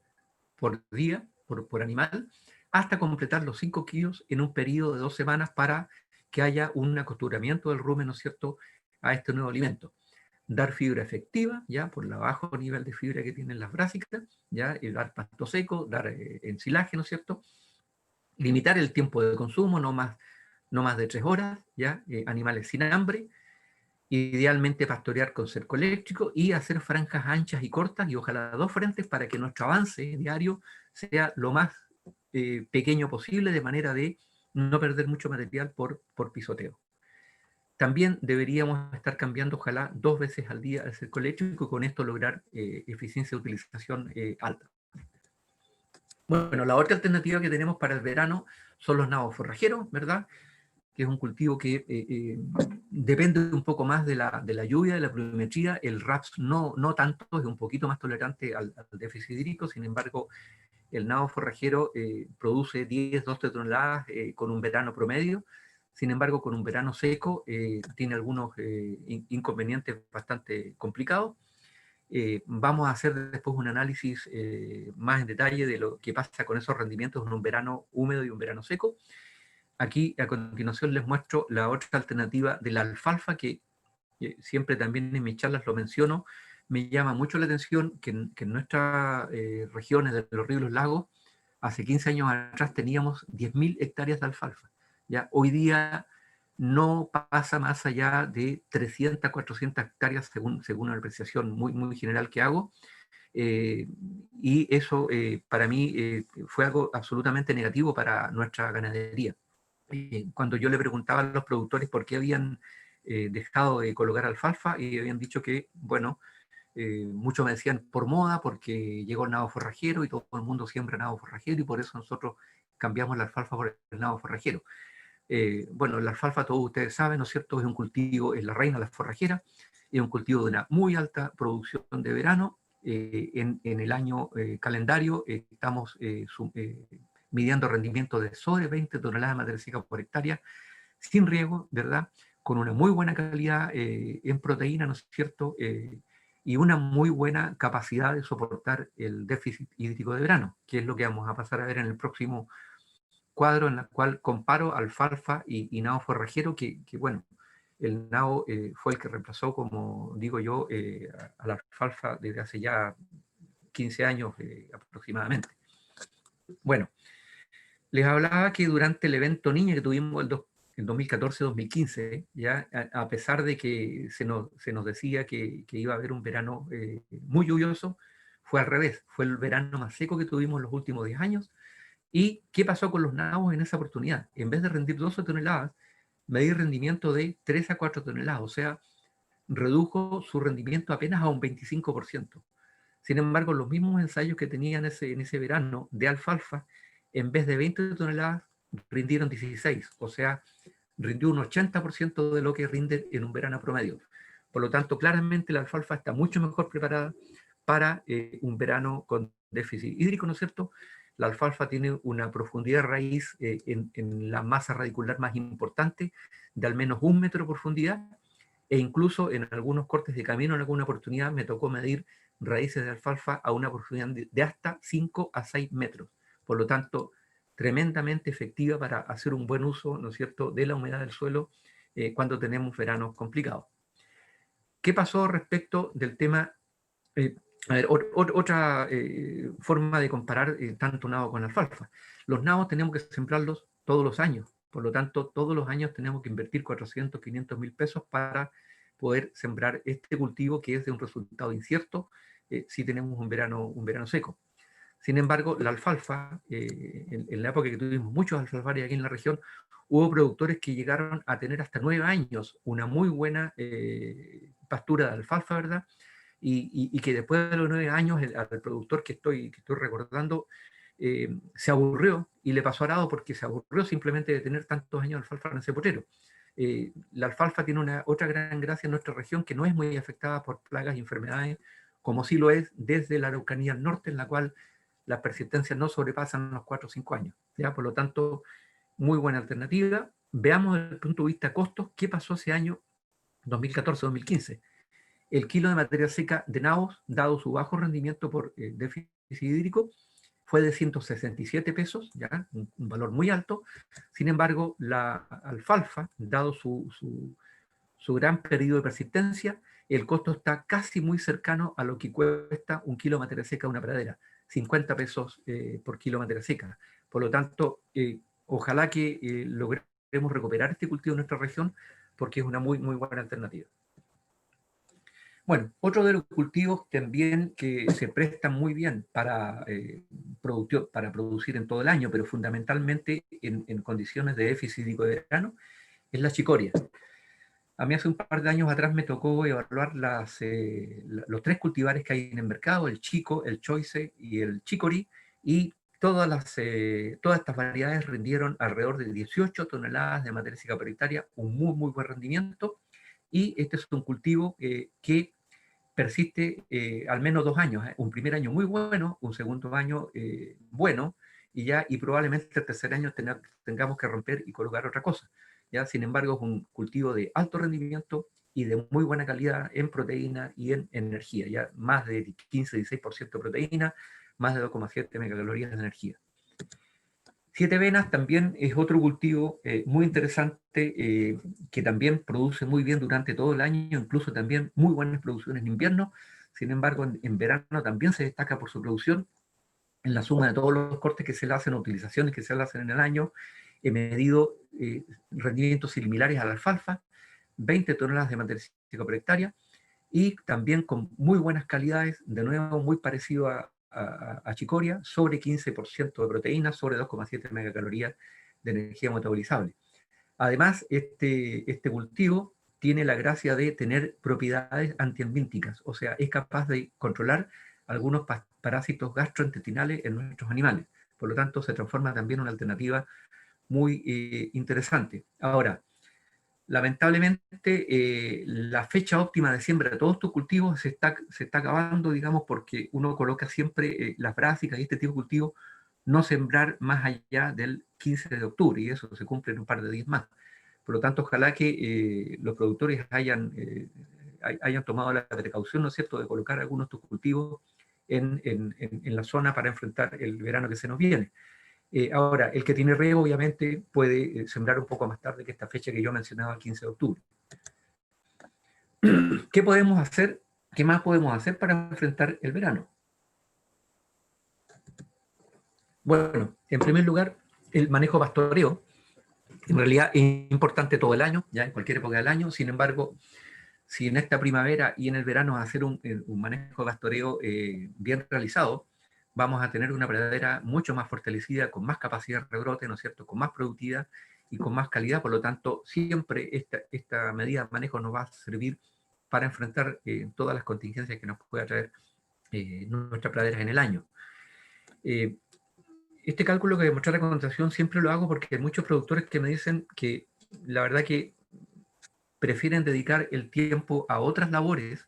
por día, por animal, hasta completar los 5 kilos en un periodo de 2 semanas para que haya un acostumbramiento del rumen, ¿no es cierto?, a este nuevo alimento. dar fibra efectiva, ya por el bajo nivel de fibra que tienen las brásicas, ya, y dar pasto seco, dar ensilaje, ¿no es cierto? Limitar el tiempo de consumo, no más de 3 horas, ya, animales sin hambre, idealmente pastorear con cerco eléctrico y hacer franjas anchas y cortas y ojalá 2 frentes para que nuestro avance diario sea lo más pequeño posible, de manera de no perder mucho material por pisoteo. También deberíamos estar cambiando, ojalá, 2 veces al día el cerco eléctrico y con esto lograr eficiencia de utilización alta. Bueno, la otra alternativa que tenemos para el verano son los nabos forrajeros, ¿verdad? Que es un cultivo que depende un poco más de la lluvia, de la pluviometría. El raps no tanto, es un poquito más tolerante al déficit hídrico. Sin embargo, el nabo forrajero produce 10-12 toneladas con un verano promedio. Sin embargo, con un verano seco tiene algunos inconvenientes bastante complicados. Vamos a hacer después un análisis más en detalle de lo que pasa con esos rendimientos en un verano húmedo y un verano seco. Aquí a continuación les muestro la otra alternativa de la alfalfa, que siempre también en mis charlas lo menciono. Me llama mucho la atención que en nuestras regiones de los ríos y los lagos, hace 15 años atrás teníamos 10.000 hectáreas de alfalfa. ¿Ya? Hoy día no pasa más allá de 300, 400 hectáreas según una apreciación muy general que hago. Y eso para mí fue algo absolutamente negativo para nuestra ganadería. Cuando yo le preguntaba a los productores por qué habían dejado de colocar alfalfa, y habían dicho que, bueno, muchos me decían por moda, porque llegó el nabo forrajero y todo el mundo siembra nabo forrajero y por eso nosotros cambiamos la alfalfa por el nabo forrajero. Bueno, la alfalfa, todos ustedes saben, ¿no es cierto?, es un cultivo, es la reina de las forrajeras, es un cultivo de una muy alta producción de verano. En el año calendario estamos midiendo rendimiento de sobre 20 toneladas de materia seca por hectárea, sin riego, ¿verdad?, con una muy buena calidad en proteína, ¿no es cierto?, y una muy buena capacidad de soportar el déficit hídrico de verano, que es lo que vamos a pasar a ver en el próximo cuadro, en el cual comparo alfalfa y nabo forrajero, que bueno, el nabo fue el que reemplazó, como digo yo, a la alfalfa desde hace ya 15 años aproximadamente. Bueno, les hablaba que durante el evento Niña que tuvimos en 2014-2015, ya a pesar de que se nos decía que iba a haber un verano muy lluvioso, fue al revés, fue el verano más seco que tuvimos en los últimos 10 años. ¿Y qué pasó con los nabos en esa oportunidad? En vez de rendir 12 toneladas, me di rendimiento de 3 a 4 toneladas, o sea, redujo su rendimiento apenas a un 25%. Sin embargo, los mismos ensayos que tenían en ese verano de alfalfa, en vez de 20 toneladas, rindieron 16, o sea, rindió un 80% de lo que rinde en un verano promedio. Por lo tanto, claramente la alfalfa está mucho mejor preparada para un verano con déficit hídrico, ¿no es cierto? La alfalfa tiene una profundidad de raíz en la masa radicular más importante, de al menos 1 metro de profundidad, e incluso en algunos cortes de camino, en alguna oportunidad, me tocó medir raíces de alfalfa a una profundidad de hasta 5 a 6 metros. Por lo tanto, tremendamente efectiva para hacer un buen uso, ¿no es cierto?, de la humedad del suelo cuando tenemos veranos complicados. ¿Qué pasó respecto del tema? A ver, otra forma de comparar tanto nabo con alfalfa. Los nabos tenemos que sembrarlos todos los años. Por lo tanto, todos los años tenemos que invertir 400, 500 mil pesos para poder sembrar este cultivo, que es de un resultado incierto si tenemos un verano seco. Sin embargo, la alfalfa, en la época que tuvimos muchos alfalfares aquí en la región, hubo productores que llegaron a tener hasta 9 años una muy buena pastura de alfalfa, ¿verdad? Y que después de los 9 años, al productor que estoy recordando, se aburrió y le pasó arado porque se aburrió simplemente de tener tantos años de alfalfa en ese potrero. La alfalfa tiene otra gran gracia en nuestra región, que no es muy afectada por plagas y enfermedades, como sí lo es desde la Araucanía al norte, en la cual las persistencias no sobrepasan los 4 o 5 años. ¿Ya? Por lo tanto, muy buena alternativa. Veamos desde el punto de vista costos, ¿qué pasó ese año 2014-2015? El kilo de materia seca de nabos, dado su bajo rendimiento por déficit hídrico, fue de 167 pesos, ¿ya? Un valor muy alto. Sin embargo, la alfalfa, dado su gran periodo de persistencia, el costo está casi muy cercano a lo que cuesta un kilo de materia seca de una pradera, 50 pesos por kilo de materia seca. Por lo tanto, ojalá que logremos recuperar este cultivo en nuestra región, porque es una muy, muy buena alternativa. Bueno, otro de los cultivos también que se prestan muy bien para producir en todo el año, pero fundamentalmente en condiciones de déficit hídrico de verano, es la chicoria. A mí hace un par de años atrás me tocó evaluar los 3 cultivares que hay en el mercado, el chico, el choice y el chicory, y todas estas variedades rindieron alrededor de 18 toneladas de materia seca por hectárea, un muy, muy buen rendimiento, y este es un cultivo que persiste al menos 2 años, un primer año muy bueno, un segundo año bueno, y probablemente el tercer año tengamos que romper y colocar otra cosa. ¿Ya? Sin embargo, es un cultivo de alto rendimiento y de muy buena calidad en proteína y en energía, ya más de 15-16% de proteína, más de 2,7 megacalorías de energía. Siete Venas también es otro cultivo muy interesante que también produce muy bien durante todo el año, incluso también muy buenas producciones en invierno. Sin embargo, en verano también se destaca por su producción. En la suma de todos los cortes que se le hacen, utilizaciones que se le hacen en el año, he medido rendimientos similares a la alfalfa, 20 toneladas de materia seca por hectárea, y también con muy buenas calidades, de nuevo muy parecido a chicoria, sobre 15% de proteína, sobre 2,7 megacalorías de energía metabolizable. Además, este cultivo tiene la gracia de tener propiedades antihelmínticas, o sea, es capaz de controlar algunos parásitos gastrointestinales en nuestros animales. Por lo tanto, se transforma también en una alternativa muy interesante. Ahora, lamentablemente, la fecha óptima de siembra de todos estos cultivos se está acabando, digamos, porque uno coloca siempre las brásicas y este tipo de cultivos, no sembrar más allá del 15 de octubre, y eso se cumple en un par de días más. Por lo tanto, ojalá que los productores hayan tomado la precaución, ¿no es cierto?, de colocar algunos de estos cultivos en la zona para enfrentar el verano que se nos viene. Ahora, el que tiene riego, obviamente, puede sembrar un poco más tarde que esta fecha que yo mencionaba, el 15 de octubre. ¿Qué podemos hacer? ¿Qué más podemos hacer para enfrentar el verano? Bueno, en primer lugar, el manejo pastoreo. En realidad es importante todo el año, ya en cualquier época del año. Sin embargo, si en esta primavera y en el verano hacer un manejo de pastoreo bien realizado, vamos a tener una pradera mucho más fortalecida, con más capacidad de rebrote, ¿no es cierto?, con más productividad y con más calidad. Por lo tanto, siempre esta medida de manejo nos va a servir para enfrentar todas las contingencias que nos pueda traer nuestras praderas en el año. Este cálculo que demostré a continuación siempre lo hago porque hay muchos productores que me dicen que la verdad que prefieren dedicar el tiempo a otras labores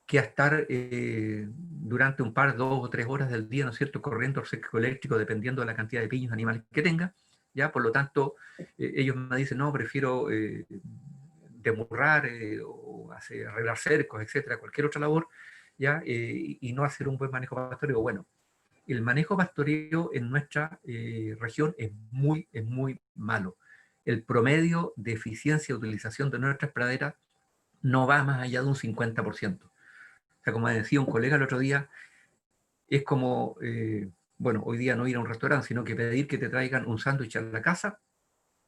que a estar durante un par, 2 o 3 horas del día, ¿no es cierto?, corriendo el cerco eléctrico, dependiendo de la cantidad de piños animales que tenga, ¿ya? Por lo tanto, ellos me dicen, no, prefiero demurrar o arreglar cercos, etcétera, cualquier otra labor, ¿ya? Y no hacer un buen manejo pastoreo. Bueno, el manejo pastoreo en nuestra región es muy malo. El promedio de eficiencia de utilización de nuestras praderas no va más allá de un 50%. O sea, como decía un colega el otro día, es como, bueno, hoy día no ir a un restaurante, sino que pedir que te traigan un sándwich a la casa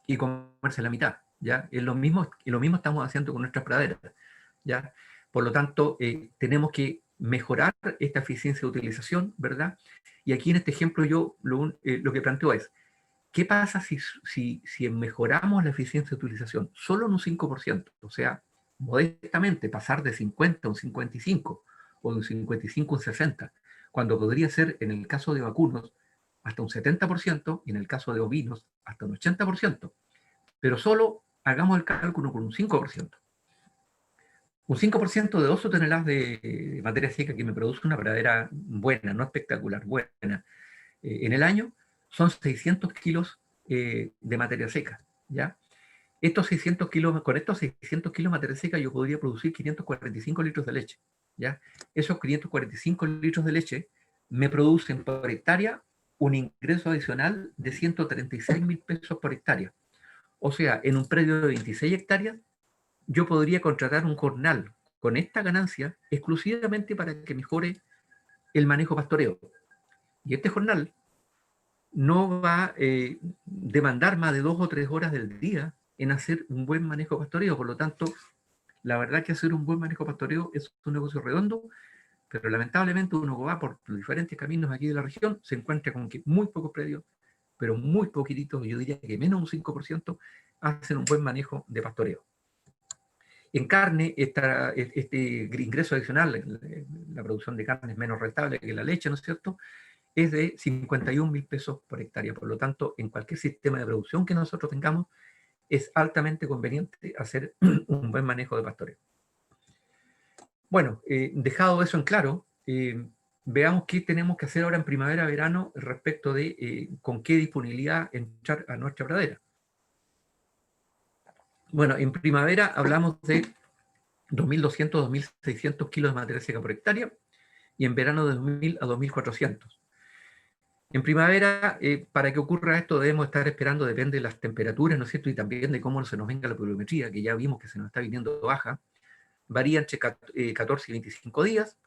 y comerse la mitad, ¿ya? Y lo mismo estamos haciendo con nuestras praderas, ¿ya? Por lo tanto, tenemos que mejorar esta eficiencia de utilización, ¿verdad? Y aquí en este ejemplo yo lo que planteo es, ¿qué pasa si mejoramos la eficiencia de utilización solo en un 5%? O sea, modestamente pasar de 50 a un 55 o de un 55 a un 60, cuando podría ser en el caso de vacunos hasta un 70% y en el caso de ovinos hasta un 80%. Pero solo hagamos el cálculo con un 5%. Un 5% de 2 toneladas de materia seca que me produce una pradera buena, no espectacular, buena, en el año, son 600 kilos de materia seca, ¿ya? Con estos 600 kilos de materia seca yo podría producir 545 litros de leche, ¿ya? Esos 545 litros de leche me producen por hectárea un ingreso adicional de 136.000 pesos por hectárea. O sea, en un predio de 26 hectáreas, yo podría contratar un jornal con esta ganancia exclusivamente para que mejore el manejo pastoreo. Y este jornal no va a demandar más de 2 o 3 horas del día en hacer un buen manejo pastoreo. Por lo tanto, la verdad que hacer un buen manejo pastoreo es un negocio redondo, pero lamentablemente uno va por los diferentes caminos aquí de la región, se encuentra con que muy pocos predios, pero muy poquititos, yo diría que menos un 5%, hacen un buen manejo de pastoreo. En carne, este ingreso adicional, la producción de carne es menos rentable que la leche, ¿no es cierto?, es de 51.000 pesos por hectárea. Por lo tanto, en cualquier sistema de producción que nosotros tengamos, es altamente conveniente hacer un buen manejo de pastoreo. Bueno, dejado eso en claro, veamos qué tenemos que hacer ahora en primavera-verano respecto de con qué disponibilidad entrar a nuestra pradera. Bueno, en primavera hablamos de 2.200 a 2.600 kilos de materia seca por hectárea y en verano de 2.000 a 2.400. En primavera, para que ocurra esto, debemos estar esperando, depende de las temperaturas, ¿no es cierto? Y también de cómo se nos venga la pluviometría, que ya vimos que se nos está viniendo baja. Varía entre 14 y 25 días.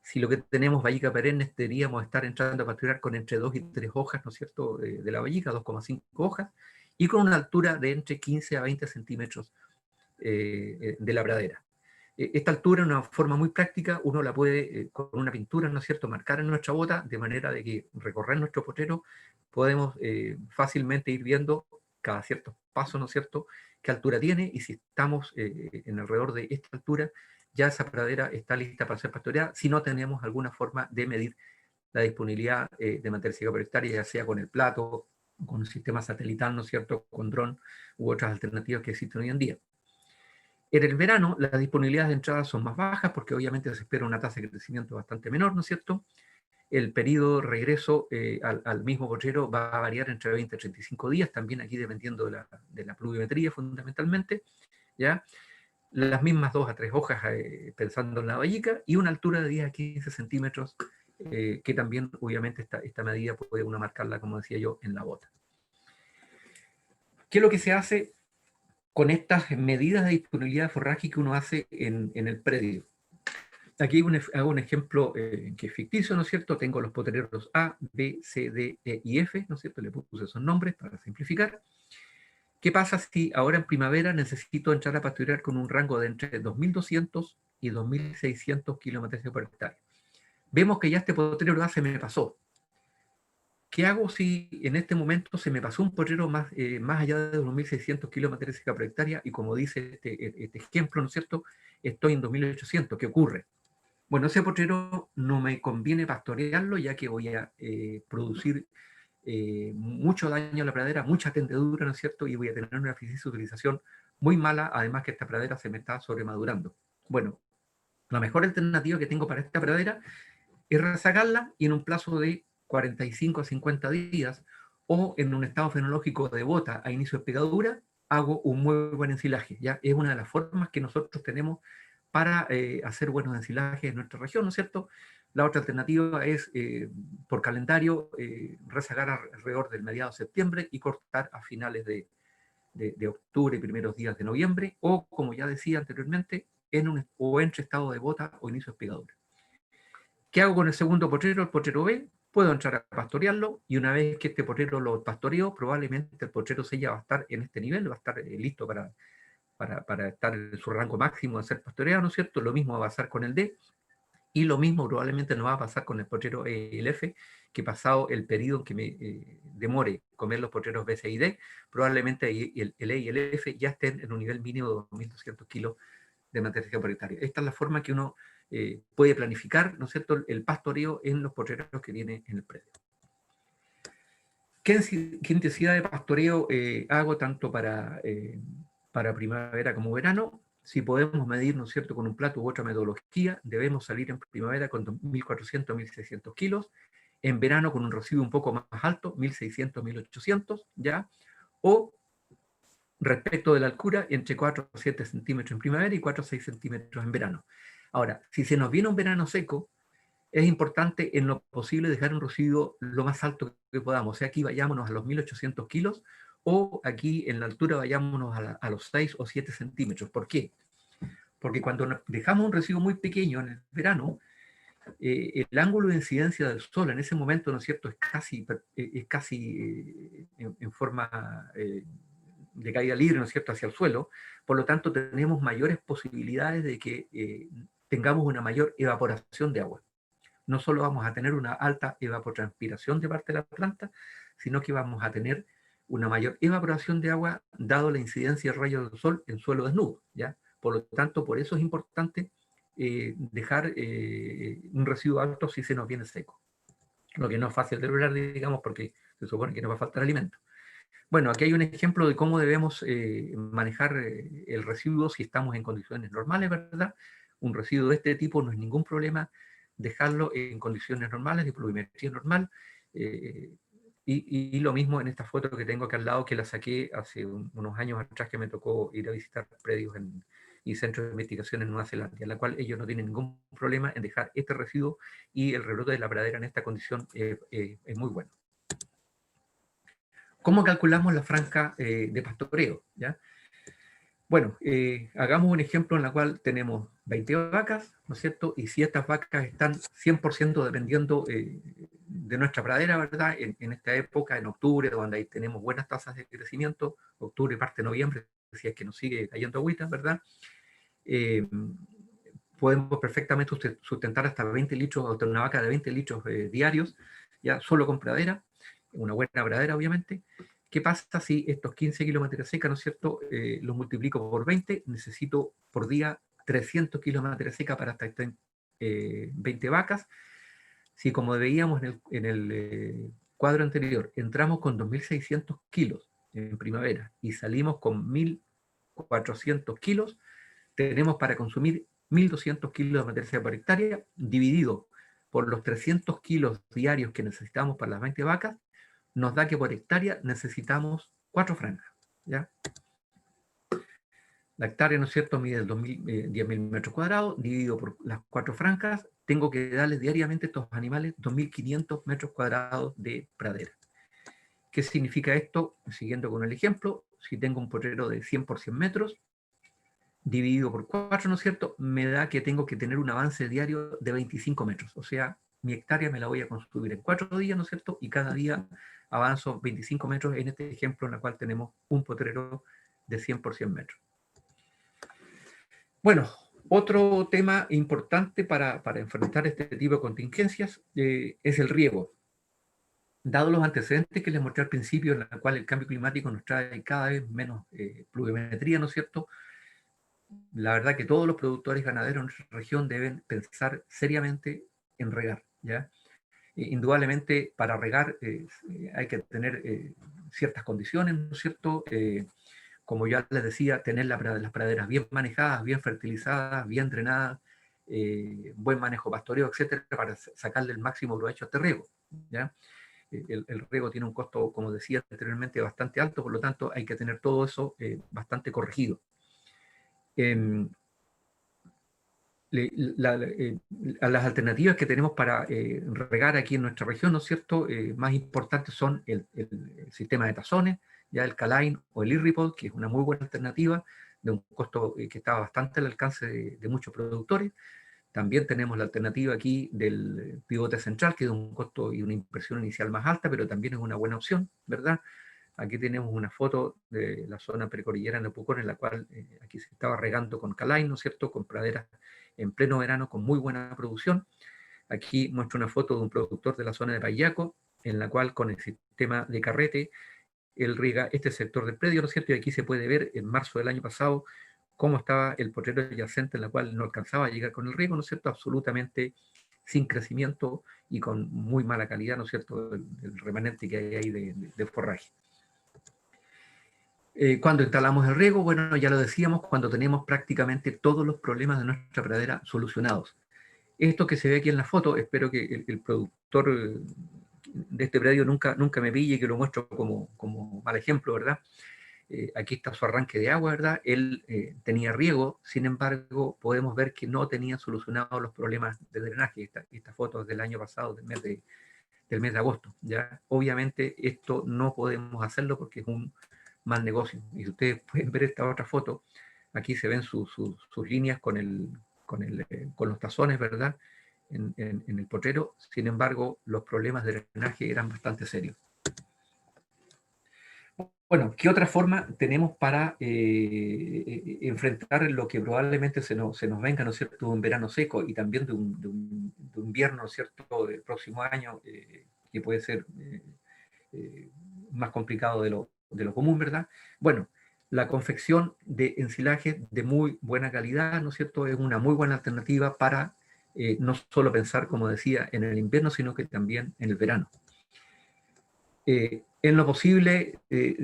Si lo que tenemos vallica perenne, deberíamos estar entrando a pasturar con entre 2 y 3 hojas, ¿no es cierto?, de la vallica, 2,5 hojas, y con una altura de entre 15 a 20 centímetros de la pradera. Esta altura, de una forma muy práctica, uno la puede, con una pintura, ¿no es cierto?, marcar en nuestra bota, de manera de que recorrer nuestro potrero podemos fácilmente ir viendo cada ciertos pasos, ¿no es cierto?, qué altura tiene, y si estamos en alrededor de esta altura, ya esa pradera está lista para ser pastoreada, si no tenemos alguna forma de medir la disponibilidad de materia seca por hectárea, ya sea con el plato, con un sistema satelital, ¿no es cierto?, con dron u otras alternativas que existen hoy en día. En el verano, las disponibilidades de entrada son más bajas porque obviamente se espera una tasa de crecimiento bastante menor, ¿no es cierto? El periodo de regreso al mismo potrero va a variar entre 20 y 35 días, también aquí dependiendo de la pluviometría fundamentalmente, ¿ya? Las mismas 2 a 3 hojas pensando en la vallica y una altura de 10 a 15 centímetros que también obviamente esta medida puede uno marcarla, como decía yo, en la bota. ¿Qué es lo que se hace con estas medidas de disponibilidad de forraje que uno hace en el predio? Aquí hago un ejemplo que es ficticio, ¿no es cierto? Tengo los potreros A, B, C, D, E y F, ¿no es cierto? Le puse esos nombres para simplificar. ¿Qué pasa si ahora en primavera necesito entrar a pastorear con un rango de entre 2.200 y 2.600 kilómetros por hectárea? Vemos que ya este potrero A se me pasó. ¿Qué hago si en este momento se me pasó un potrero más allá de 2.600 kilómetros por hectárea y, como dice este ejemplo, ¿no es cierto?, estoy en 2.800? ¿Qué ocurre? Bueno, ese potrero no me conviene pastorearlo, ya que voy a producir mucho daño a la pradera, mucha tendedura, ¿no es cierto?, y voy a tener una eficiencia de utilización muy mala, además que esta pradera se me está sobremadurando. Bueno, la mejor alternativa que tengo para esta pradera es rezagarla y en un plazo de 45 a 50 días o en un estado fenológico de bota a inicio de pegadura, hago un muy buen ensilaje. ¿Ya? Es una de las formas que nosotros tenemos para hacer buenos ensilajes en nuestra región, ¿no es cierto? La otra alternativa es, por calendario, rezagar alrededor del mediado de septiembre y cortar a finales de octubre y primeros días de noviembre, o, como ya decía anteriormente, o entre estado de bota o inicio de pegadura. ¿Qué hago con el segundo potrero, el potrero B? Puedo entrar a pastorearlo, y una vez que este potrero lo pastoreo, probablemente el potrero C ya va a estar en este nivel, va a estar listo para estar en su rango máximo de ser pastoreado, ¿no es cierto? Lo mismo va a pasar con el D, y lo mismo probablemente no va a pasar con el potrero E y el F, que pasado el periodo en que me demore comer los potreros B, C y D, probablemente el E y el F ya estén en un nivel mínimo de 2.200 kilos de materia seca por hectárea. Esta es la forma que uno puede planificar, ¿no es cierto?, el pastoreo en los potreros que tiene en el predio. ¿Qué intensidad de pastoreo hago tanto para primavera como verano? Si podemos medir, ¿no es cierto?, con un plato u otra metodología, debemos salir en primavera con 1.400 a 1.600 kilos, en verano con un residuo un poco más alto, 1.600 a 1.800, ¿ya? O respecto de la altura, entre 4 a 7 centímetros en primavera y 4 a 6 centímetros en verano. Ahora, si se nos viene un verano seco, es importante en lo posible dejar un residuo lo más alto que podamos. O sea, aquí vayámonos a los 1.800 kilos, o aquí en la altura vayámonos a los 6 o 7 centímetros. ¿Por qué? porque cuando dejamos un residuo muy pequeño en el verano, el ángulo de incidencia del sol en ese momento, ¿no es cierto?, es casi en forma de caída libre, ¿no es cierto?, hacia el suelo. Por lo tanto, tenemos mayores posibilidades de que tengamos una mayor evaporación de agua. No solo vamos a tener una alta evapotranspiración de parte de la planta, sino que vamos a tener una mayor evaporación de agua dado la incidencia de rayos del sol en suelo desnudo, ¿ya? Por lo tanto, por eso es importante dejar un residuo alto si se nos viene seco. Lo que no es fácil de lograr, digamos, porque se supone que nos va a faltar alimento. Bueno, aquí hay un ejemplo de cómo debemos manejar el residuo si estamos en condiciones normales, ¿verdad? Un residuo de este tipo no es ningún problema dejarlo en condiciones normales, de pluviometría normal, y lo mismo en esta foto que tengo acá al lado, que la saqué hace unos años atrás, que me tocó ir a visitar predios y centros de investigación en Nueva Zelanda, en la cual ellos no tienen ningún problema en dejar este residuo, y el rebrote de la pradera en esta condición es muy bueno. ¿Cómo calculamos la franja de pastoreo? ¿Ya? Bueno, hagamos un ejemplo en el cual tenemos 20 vacas, ¿no es cierto? Y si estas vacas están 100% dependiendo de nuestra pradera, ¿verdad? En esta época, en octubre, donde ahí tenemos buenas tasas de crecimiento, octubre, parte de noviembre, si es que nos sigue cayendo agüita, ¿verdad? Podemos perfectamente sustentar hasta 20 litros, hasta una vaca de 20 litros diarios, ya solo con pradera, una buena pradera, obviamente. ¿Qué pasa si estos 15 kilos de materia seca, ¿no es cierto?, los multiplico por 20, necesito por día 300 kilos de materia seca para hasta 20 vacas. Si, como veíamos en el cuadro anterior, entramos con 2.600 kilos en primavera y salimos con 1.400 kilos, tenemos para consumir 1.200 kilos de materia seca por hectárea, dividido por los 300 kilos diarios que necesitamos para las 20 vacas, nos da que por hectárea necesitamos 4 franjas, ¿ya? La hectárea, ¿no es cierto?, mide 10.000 metros cuadrados, dividido por las 4 franjas, tengo que darles diariamente a estos animales 2.500 metros cuadrados de pradera. ¿Qué significa esto? Siguiendo con el ejemplo, si tengo un potrero de 100 por 100 metros, dividido por 4, ¿no es cierto?, me da que tengo que tener un avance diario de 25 metros. O sea, mi hectárea me la voy a construir en 4 días, ¿no es cierto?, y cada día avanzo 25 metros en este ejemplo en el cual tenemos un potrero de 100 por 100 metros. Bueno, otro tema importante para enfrentar este tipo de contingencias es el riego. Dado los antecedentes que les mostré al principio, en la cual el cambio climático nos trae cada vez menos pluviometría, ¿no es cierto?, la verdad que todos los productores ganaderos en nuestra región deben pensar seriamente en regar, ¿ya? Indudablemente, para regar hay que tener ciertas condiciones, ¿no es cierto? Como ya les decía, tener las praderas bien manejadas, bien fertilizadas, bien drenadas, buen manejo pastoreo, etcétera, para sacarle el máximo provecho a este riego, ¿ya? El riego tiene un costo, como decía anteriormente, bastante alto, por lo tanto hay que tener todo eso bastante corregido. Las alternativas que tenemos para regar aquí en nuestra región, ¿no es cierto?, más importantes son el sistema de tazones, ya el Caline o el Irripol, que es una muy buena alternativa, de un costo que está bastante al alcance de muchos productores. También tenemos la alternativa aquí del pivote central, que es un costo y una inversión inicial más alta, pero también es una buena opción, ¿verdad? Aquí tenemos una foto de la zona precordillera de Pucón, en la cual aquí se estaba regando con Caline, ¿no es cierto?, con praderas en pleno verano con muy buena producción. Aquí muestro una foto de un productor de la zona de Payaco, en la cual con el sistema de carrete, él riega este sector del predio, ¿no es cierto? Y aquí se puede ver en marzo del año pasado cómo estaba el potrero adyacente, en la cual no alcanzaba a llegar con el riego, ¿no es cierto?, absolutamente sin crecimiento y con muy mala calidad, ¿no es cierto?, el remanente que hay ahí de forraje. Cuando instalamos el riego, bueno, ya lo decíamos, cuando tenemos prácticamente todos los problemas de nuestra pradera solucionados. Esto que se ve aquí en la foto, espero que el productor de este predio nunca me pille, que lo muestro como mal ejemplo, ¿verdad? Aquí está su arranque de agua, ¿verdad? Él tenía riego, sin embargo, podemos ver que no tenía solucionados los problemas de drenaje. Esta foto es del año pasado, del mes de agosto, ¿ya? Obviamente esto no podemos hacerlo porque es un mal negocio. Y si ustedes pueden ver esta otra foto, aquí se ven sus líneas con los tazones, ¿verdad?, en el potrero. Sin embargo, los problemas de drenaje eran bastante serios. Bueno, ¿qué otra forma tenemos para enfrentar lo que probablemente se nos venga, ¿no es cierto?, de un verano seco y también de un invierno, ¿no es cierto?, del próximo año, que puede ser más complicado de lo común, ¿verdad? Bueno, la confección de ensilaje de muy buena calidad, ¿no es cierto?, es una muy buena alternativa para no solo pensar, como decía, en el invierno, sino que también en el verano. En lo posible,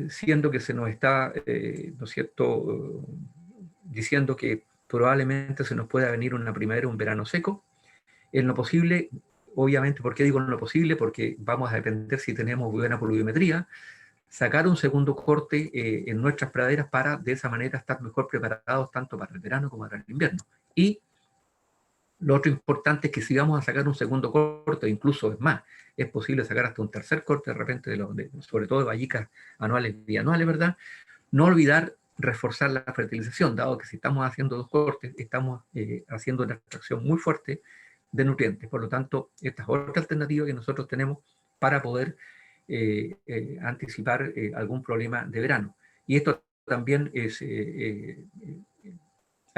siendo que se nos está, ¿no es cierto?, diciendo que probablemente se nos pueda venir una primavera, un verano seco, en lo posible, obviamente, ¿por qué digo en lo posible? Porque vamos a depender si tenemos buena pluviometría, sacar un segundo corte en nuestras praderas para de esa manera estar mejor preparados tanto para el verano como para el invierno. Y lo otro importante es que si vamos a sacar un segundo corte, incluso es más, es posible sacar hasta un tercer corte de repente, sobre todo de vallicas anuales y bianuales, ¿verdad? No olvidar reforzar la fertilización, dado que si estamos haciendo dos cortes, estamos haciendo una extracción muy fuerte de nutrientes. Por lo tanto, esta es otra alternativa que nosotros tenemos para poder anticipar algún problema de verano. Y esto también es... hay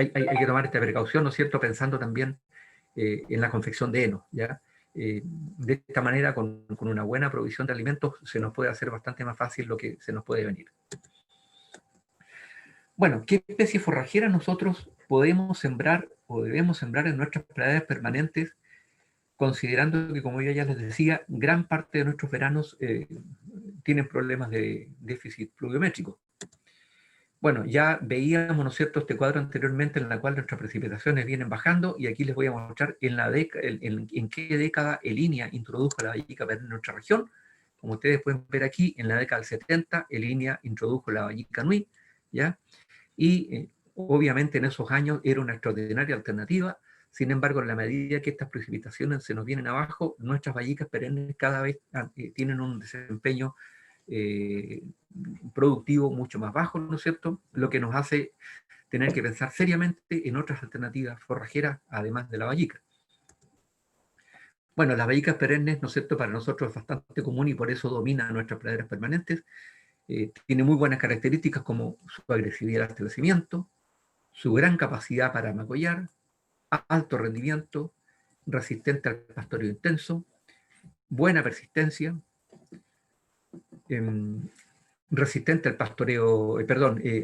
que tomar esta precaución, ¿no es cierto?, pensando también en la confección de heno, ¿ya? De esta manera, con una buena provisión de alimentos, se nos puede hacer bastante más fácil lo que se nos puede venir. Bueno, ¿qué especies forrajeras nosotros podemos sembrar o debemos sembrar en nuestras praderas permanentes, considerando que, como yo ya les decía, gran parte de nuestros veranos tienen problemas de déficit pluviométrico? Bueno, ya veíamos, ¿no es cierto?, este cuadro anteriormente en el cual nuestras precipitaciones vienen bajando, y aquí les voy a mostrar en qué década Elinia introdujo la vallica perenne en nuestra región. Como ustedes pueden ver aquí, en la década del 70, Elinia introdujo la vallica nui, ¿ya? Y obviamente en esos años era una extraordinaria alternativa. Sin embargo, en la medida que estas precipitaciones se nos vienen abajo, nuestras vallicas perennes cada vez tienen un desempeño productivo mucho más bajo, ¿no es cierto? Lo que nos hace tener que pensar seriamente en otras alternativas forrajeras, además de la vallica. Bueno, las vallicas perennes, ¿no es cierto?, para nosotros es bastante común y por eso domina nuestras praderas permanentes. Tiene muy buenas características como su agresividad al crecimiento, su gran capacidad para magollar, alto rendimiento, resistente al pastoreo intenso, buena persistencia, resistente al pastoreo,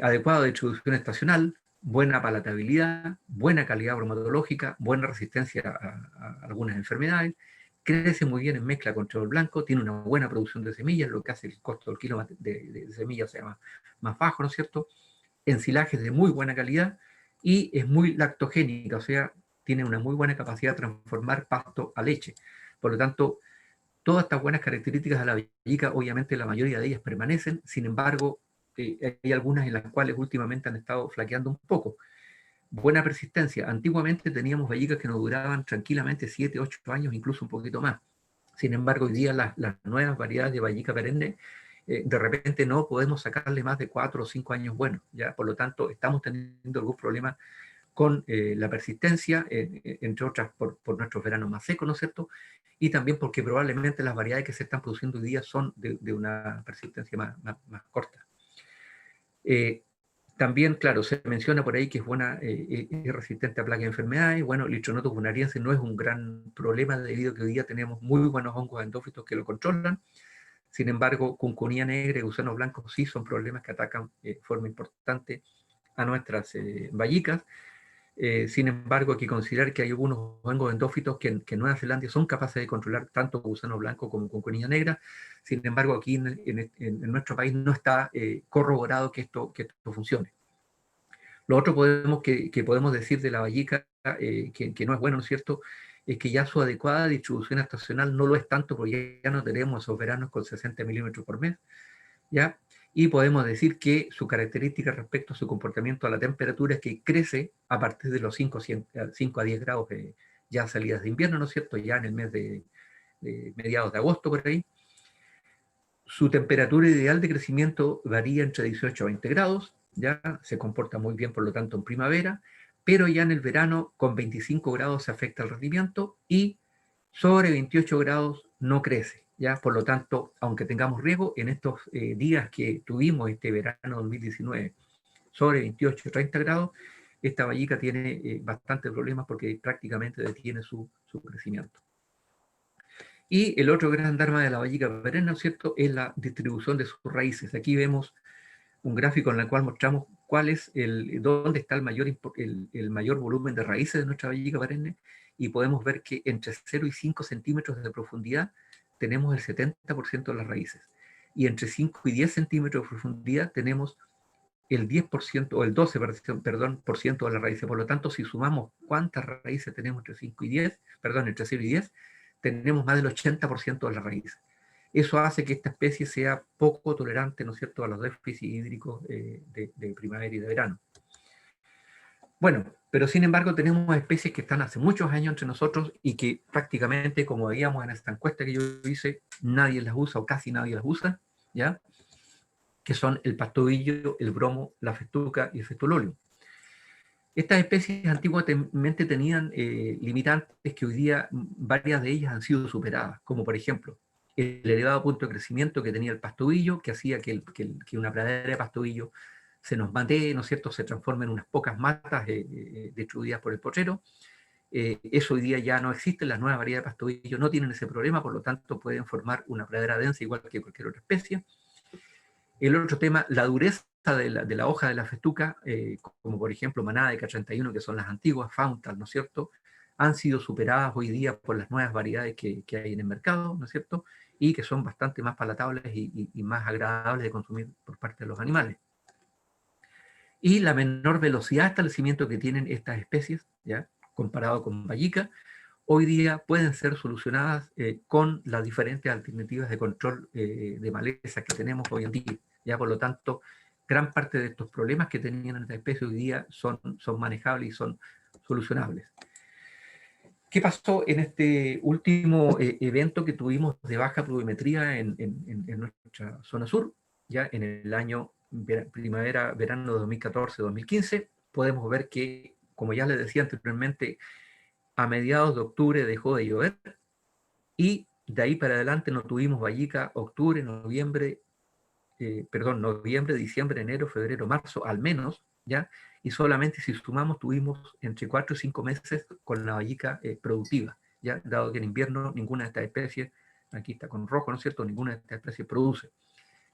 adecuado de distribución estacional, buena palatabilidad, buena calidad bromatológica, buena resistencia a algunas enfermedades, crece muy bien en mezcla con trébol blanco, tiene una buena producción de semillas, lo que hace el costo del kilo de semillas sea más bajo, ¿no es cierto? Ensilajes de muy buena calidad y es muy lactogénica, o sea, tiene una muy buena capacidad de transformar pasto a leche. Por lo tanto, todas estas buenas características de la vallica, obviamente la mayoría de ellas permanecen, sin embargo, hay algunas en las cuales últimamente han estado flaqueando un poco. Buena persistencia. Antiguamente teníamos vallicas que nos duraban tranquilamente 7, 8 años, incluso un poquito más. Sin embargo, hoy día las nuevas variedades de vallica perenne, de repente no podemos sacarle más de 4 o 5 años buenos, ¿ya? Por lo tanto, estamos teniendo algún problema con la persistencia, entre otras por nuestros veranos más secos, ¿no es cierto? Y también porque probablemente las variedades que se están produciendo hoy día son de una persistencia más corta. También, claro, se menciona por ahí que es buena, es resistente a plagas y enfermedades. Bueno, Lichnotus bonariense no es un gran problema debido a que hoy día tenemos muy buenos hongos endófitos que lo controlan. Sin embargo, cuncunia negra y gusanos blancos sí son problemas que atacan de forma importante a nuestras vallicas. Sin embargo, hay que considerar que hay algunos hongos endófitos que en Nueva Zelanda son capaces de controlar tanto gusano blanco como cuncunia negra. Sin embargo, aquí en nuestro país no está corroborado que esto funcione. Lo otro que podemos decir de la vallica, que no es bueno, ¿no es cierto?, es que ya su adecuada distribución estacional no lo es tanto, porque ya no tenemos esos veranos con 60 milímetros por mes, ¿ya? Y podemos decir que su característica respecto a su comportamiento a la temperatura es que crece a partir de los 5 a 10 grados ya salidas de invierno, ¿no es cierto?, ya en el mes de mediados de agosto por ahí. Su temperatura ideal de crecimiento varía entre 18 a 20 grados ya se comporta muy bien, por lo tanto, en primavera, pero ya en el verano con 25 grados se afecta el rendimiento y sobre 28 grados no crece, ya, por lo tanto, aunque tengamos riego, en estos días que tuvimos este verano 2019, sobre 28 30 grados, esta vallica tiene bastantes problemas porque prácticamente detiene su crecimiento. Y el otro gran arma de la vallica perenne, ¿no es cierto?, es la distribución de sus raíces. Aquí vemos un gráfico en el cual mostramos dónde está el mayor volumen de raíces de nuestra vallica perenne, y podemos ver que entre 0 y 5 centímetros de profundidad tenemos el 70% de las raíces, y entre 5 y 10 centímetros de profundidad tenemos el 10% o el 12%, perdón, por ciento de las raíces. Por lo tanto, si sumamos cuántas raíces tenemos entre 5 y 10, perdón, entre 0 y 10, tenemos más del 80% de las raíces. Eso hace que esta especie sea poco tolerante, ¿no es cierto?, a los déficits hídricos de primavera y de verano. Bueno, pero sin embargo tenemos especies que están hace muchos años entre nosotros y que prácticamente, como veíamos en esta encuesta que yo hice, nadie las usa o casi nadie las usa, ¿ya?, que son el pastobillo, el bromo, la festuca y el festulolio. Estas especies antiguamente tenían limitantes que hoy día varias de ellas han sido superadas, como por ejemplo el elevado punto de crecimiento que tenía el pastobillo, que hacía que una pradera de pastobillo se nos mate, ¿no es cierto?, se transforme en unas pocas matas destruidas por el potrero. Eso hoy día ya no existe, las nuevas variedades de pastobillo no tienen ese problema, por lo tanto pueden formar una pradera densa igual que cualquier otra especie. El otro tema, la dureza de la hoja de la festuca, como por ejemplo manada de K31, que son las antiguas, Fauntal, ¿no es cierto?, han sido superadas hoy día por las nuevas variedades que hay en el mercado, ¿no es cierto?, y que son bastante más palatables y más agradables de consumir por parte de los animales. Y la menor velocidad de establecimiento que tienen estas especies, ¿ya?, comparado con vallica, hoy día pueden ser solucionadas con las diferentes alternativas de control de maleza que tenemos hoy en día. Ya, por lo tanto, gran parte de estos problemas que tenían esta especie hoy día son manejables y son solucionables. ¿Qué pasó en este último evento que tuvimos de baja pluviometría en nuestra zona sur? Ya en el año primavera-verano de 2014-2015, podemos ver que, como ya les decía anteriormente, a mediados de octubre dejó de llover, y de ahí para adelante no tuvimos vallica octubre, noviembre, diciembre, enero, febrero, marzo, al menos, ¿ya? Y solamente si sumamos tuvimos entre 4 y 5 meses con la vallica productiva, ¿ya? Dado que en invierno ninguna de estas especies, aquí está con rojo, ¿no es cierto?, ninguna de estas especies produce.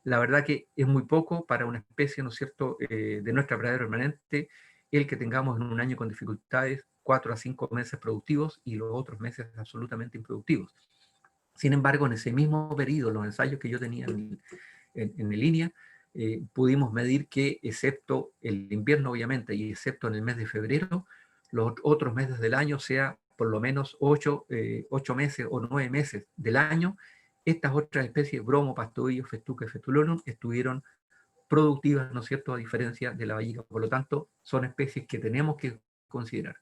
La verdad que es muy poco para una especie, ¿no es cierto?, de nuestra pradera permanente, el que tengamos en un año con dificultades 4 a 5 meses productivos y los otros meses absolutamente improductivos. Sin embargo, en ese mismo periodo, los ensayos que yo tenía en línea, pudimos medir que, excepto el invierno obviamente, y excepto en el mes de febrero, los otros meses del año, sea por lo menos 8 meses o 9 meses del año, estas otras especies, bromo, pastobillo, festuca y festulonum, estuvieron productivas, ¿no es cierto?, a diferencia de la vallica. Por lo tanto, son especies que tenemos que considerar.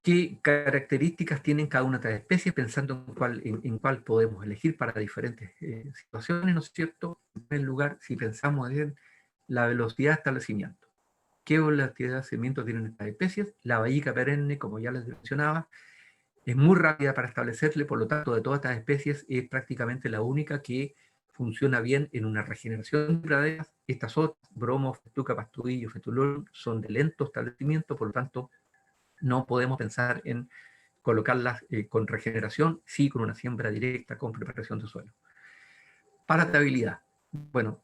¿Qué características tienen cada una de las especies? Pensando en cuál podemos elegir para diferentes situaciones, ¿no es cierto? En primer lugar, si pensamos en la velocidad de establecimiento. ¿Qué velocidad de establecimiento tienen estas especies? La vallica perenne, como ya les mencionaba, es muy rápida para establecerle, por lo tanto, de todas estas especies es prácticamente la única que funciona bien en una regeneración de praderas. Estas otras, bromo, festuca, pastobillo, festulolum, son de lento establecimiento, por lo tanto, no podemos pensar en colocarlas con regeneración, sí con una siembra directa, con preparación de suelo. Palatabilidad. Bueno,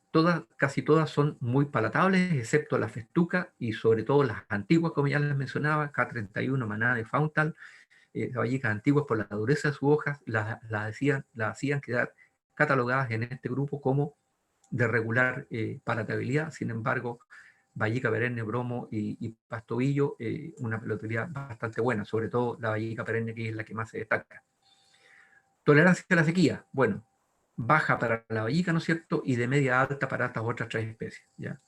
casi todas son muy palatables, excepto la festuca y sobre todo las antiguas, como ya les mencionaba, K31, manada de Fauntal, vallicas antiguas por la dureza de sus hojas, las hacían quedar catalogadas en este grupo como de regular palatabilidad. Sin embargo, vallica perenne, bromo y pastobillo, una palatabilidad bastante buena, sobre todo la vallica perenne, que es la que más se destaca. Tolerancia a la sequía, bueno, baja para la vallica, ¿no es cierto?, y de media alta para estas otras 3 especies, ¿ya?